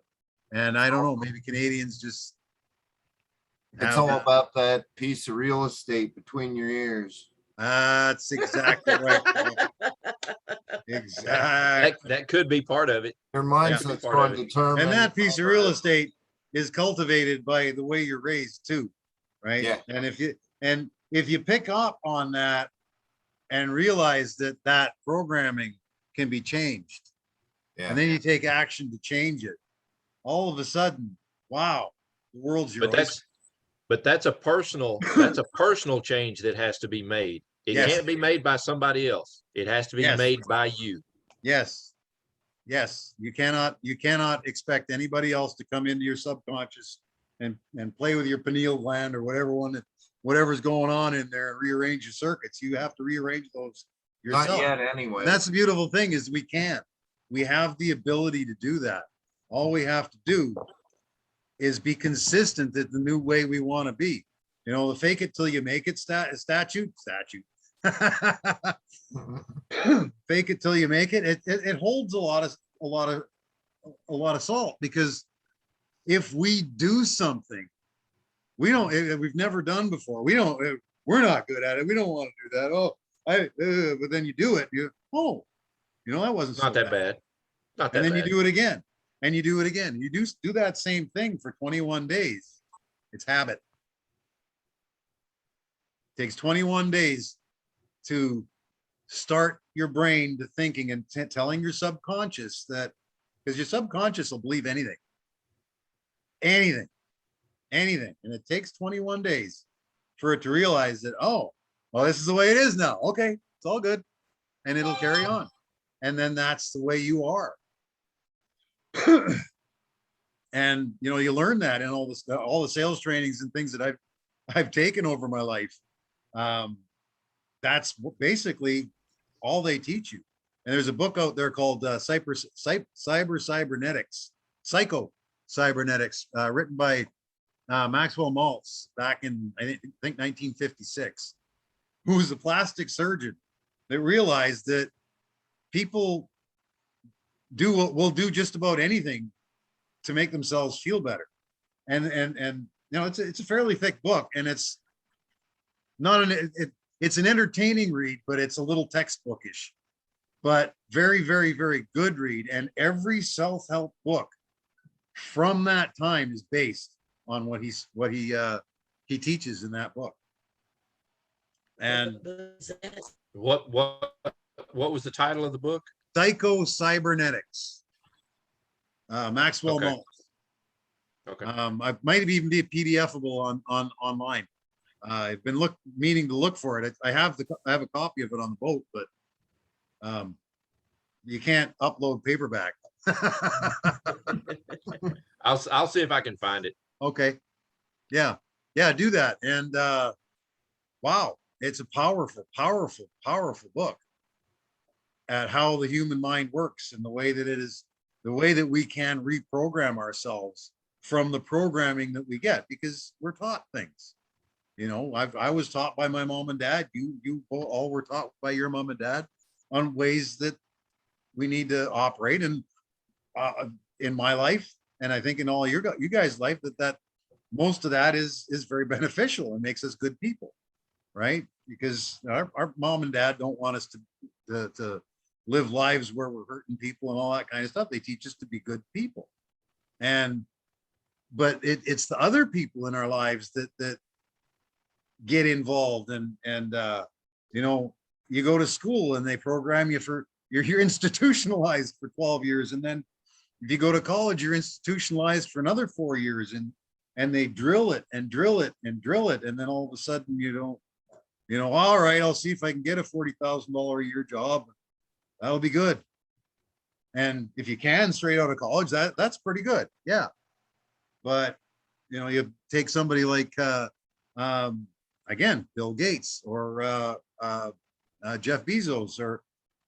And I don't know, maybe Canadians just.
It's
have
all
that.
about that piece of real estate between your ears.
That's exactly right. Exactly.
That could be part of it.
Your
Yeah,
mindset's
part
going
of
to
it.
determine.
And that piece of real estate is cultivated by the way you're raised too, right?
Yeah.
And if you pick up on that and realize that programming can be changed,
Yeah.
and then you take action to change it, all of a sudden, wow, the world's your oyster.
But that's a personal change that has to be made. It
Yes.
can't be made by somebody else. It has to be
Yes.
made by you.
Yes. Yes. You cannot expect anybody else to come into your subconscious and play with your pineal gland or whatever's going on in there and rearrange your circuits. You have to rearrange those yourself.
Not yet, anyway.
And that's the beautiful thing is we can. We have the ability to do that. All we have to do is be consistent at the new way we want to be. You know, the fake it till you make it statute. Fake it till you make it. It holds a lot of salt, because if we do something we've never done before, we're not good at it. We don't want to do that. But then you do it. That wasn't
Not
so
that bad. Not that
and then
bad.
you do it again, and you do it again. You do that same thing for 21 days. It's habit. It takes 21 days to start your brain to thinking and telling your subconscious that, because your subconscious will believe anything. And it takes 21 days for it to realize that, oh, well, this is the way it is now. Okay, it's all good. And it'll carry on. And then that's the way you are. And you learn that in all the sales trainings and things that I've taken over my life. That's basically all they teach you. And there's a book out there called Cybernetics, Psycho Cybernetics, written by Maxwell Maltz back in, I think 1956, who was a plastic surgeon that realized that people will do just about anything to make themselves feel better. And it's a fairly thick book, and it's not it's an entertaining read, but it's a little textbookish. but very, very, very good read. And every self-help book from that time is based on what he teaches in that book. And
What was the title of the book?
Psycho Cybernetics, Maxwell
Okay.
Maltz.
Okay.
I might have even be PDFable on online. I've been meaning to look for it. I have a copy of it on the boat, but you can't upload paperback.
I'll see if I can find it.
Okay. Yeah. Do that. And wow, it's a powerful, powerful, powerful book at how the human mind works and the way that we can reprogram ourselves from the programming that we get, because we're taught things. I was taught by my mom and dad. You all were taught by your mom and dad on ways that we need to operate. And in my life, and I think in all you guys' life, that most of that is very beneficial and makes us good people, right? Because our mom and dad don't want us to live lives where we're hurting people and all that kind of stuff. They teach us to be good people. But it's the other people in our lives that get involved, and you go to school and they program you for you're institutionalized for 12 years, and then if you go to college, you're institutionalized for another 4 years, and they drill it and drill it and drill it, and then all of a sudden all right, I'll see if I can get a $40,000 a year job. That'll be good. And if you can straight out of college, that's pretty good. Yeah. But you take somebody like again, Bill Gates or Jeff Bezos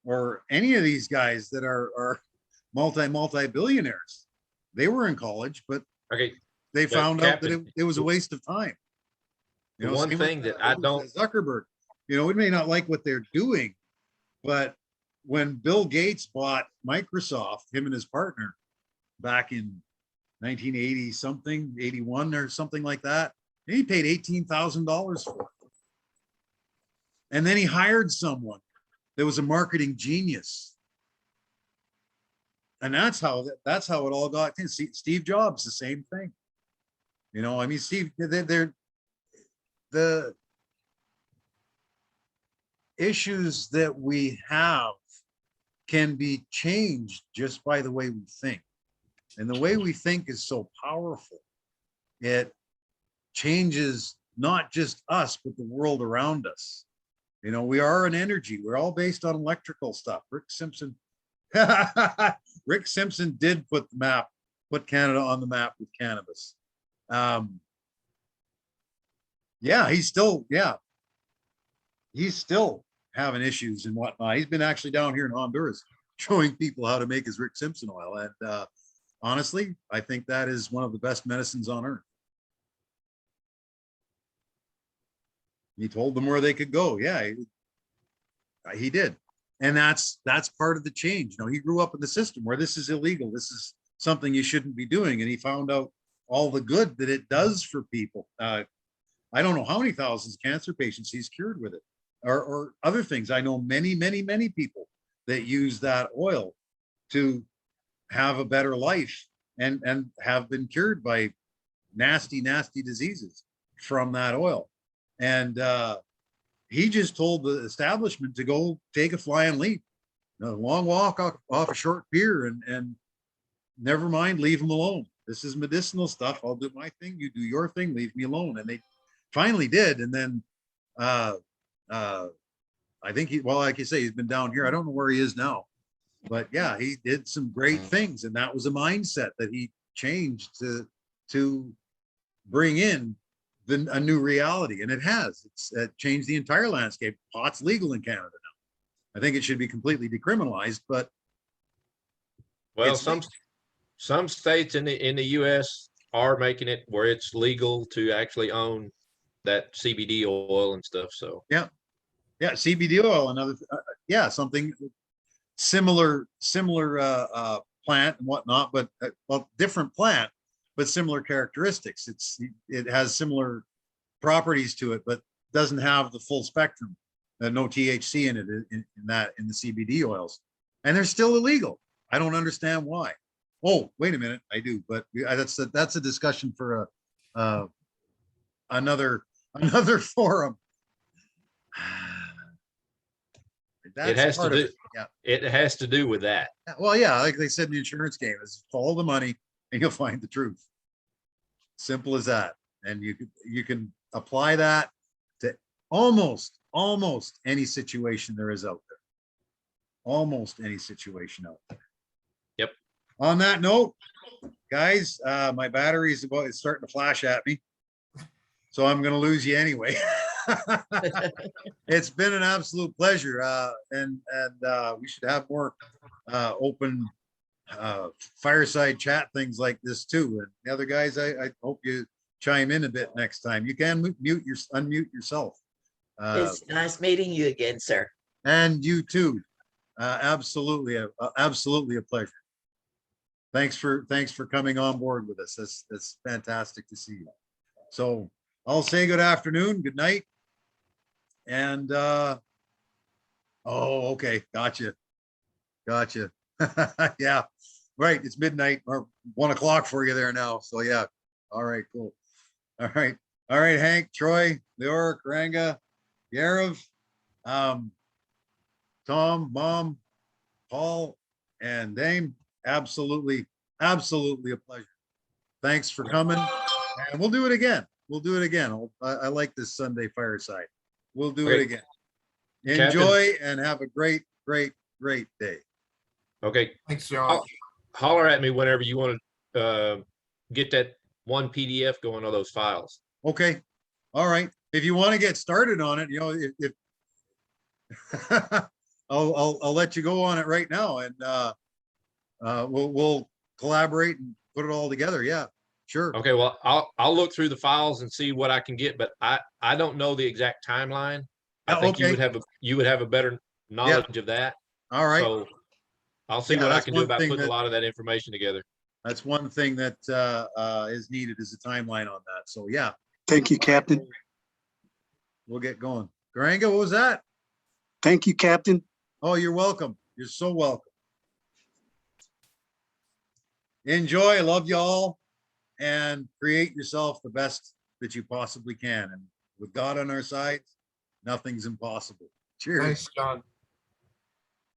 or any of these guys that are multi-billionaires. They were in college, but
Okay.
they found out that
Captain,
it was a waste of time.
the one
same
thing
with,
that I don't,
Zuckerberg, we may not like what they're doing, but when Bill Gates bought Microsoft, him and his partner, back in 1980 something, 81 or something like that, and he paid $18,000 for it. And then he hired someone that was a marketing genius. And that's how it all got. Steve Jobs, the same thing. Steve, they're the issues that we have can be changed just by the way we think. And the way we think is so powerful. It changes not just us, but the world around us. We are an energy. We're all based on electrical stuff. Rick Simpson did put Canada on the map with cannabis. He's still having issues and whatnot. He's been actually down here in Honduras showing people how to make his Rick Simpson oil. And honestly, I think that is one of the best medicines on earth. He told them where they could go. Yeah, he did. And that's part of the change. He grew up in the system where this is illegal. This is something you shouldn't be doing. And he found out all the good that it does for people. I don't know how many thousands of cancer patients he's cured with it, or other things. I know many, many, many people that use that oil to have a better life and have been cured by nasty, nasty diseases from that oil. And he just told the establishment to go take a flying leap, a long walk off a short pier, and never mind, leave him alone. This is medicinal stuff. I'll do my thing. You do your thing. Leave me alone. And they finally did. And then I think like you say, he's been down here. I don't know where he is now, but yeah, he did some great things. And that was a mindset that he changed to bring in a new reality. And it has. It's changed the entire landscape. Pot's legal in Canada now. I think it should be completely decriminalized, but
well, some states in the US are making it where it's legal to actually own that CBD oil and stuff. So
yeah, CBD oil, another something similar plant and whatnot, but different plant, but similar characteristics. It has similar properties to it, but doesn't have the full spectrum no THC in it, in the CBD oils. And they're still illegal. I don't understand why. Oh, wait a minute, I do, but that's a discussion for another forum.
It has to
part of
do,
it. Yeah.
it has to do with that.
Well, yeah, like they said in the insurance game, is follow the money and you'll find the truth. Simple as that. And you can apply that to almost any situation there is out there. Almost any situation out there.
Yep.
On that note, guys, my battery is it's starting to flash at me. So I'm going to lose you anyway. It's been an absolute pleasure. And we should have more open fireside chat things like this too. And the other guys, I hope you chime in a bit next time. You can unmute yourself.
It's nice meeting you again, sir.
And you too. Absolutely a pleasure. Thanks for coming on board with us. That's fantastic to see you. So I'll say good afternoon, good night. And okay, gotcha. Yeah, right. It's midnight or 1 o'clock for you there now. So yeah. All right, cool. All right, Hank, Troy, Leora, Karanga, Yarav, Tom, Mom, Paul, and Dame. Absolutely a pleasure. Thanks for coming. And we'll do it again. I like this Sunday fireside. We'll do it
Okay.
again.
Captain.
Enjoy and have a great day.
Okay.
Thanks, John.
Holler at me whenever you want to get that one PDF going on those files.
Okay. All right. If you want to get started on it, if I'll let you go on it right now, and we'll collaborate and put it all together. Yeah, sure.
Okay, well, I'll look through the files and see what I can get, but I don't know the exact timeline. I
Yeah,
think
okay.
you would have a better knowledge of that.
All right.
So I'll see
Yeah,
what I
that's
can do
one
about
thing
putting a
that-
lot of that information together.
That's one thing that is needed, is a timeline on that. So yeah,
Thank you, Captain.
we'll get going. Garanga, what was that?
Thank you, Captain.
Oh, you're welcome. You're so welcome. Enjoy. Love you all, and create yourself the best that you possibly can. And with God on our side, nothing's impossible. Cheers.
Thanks, John.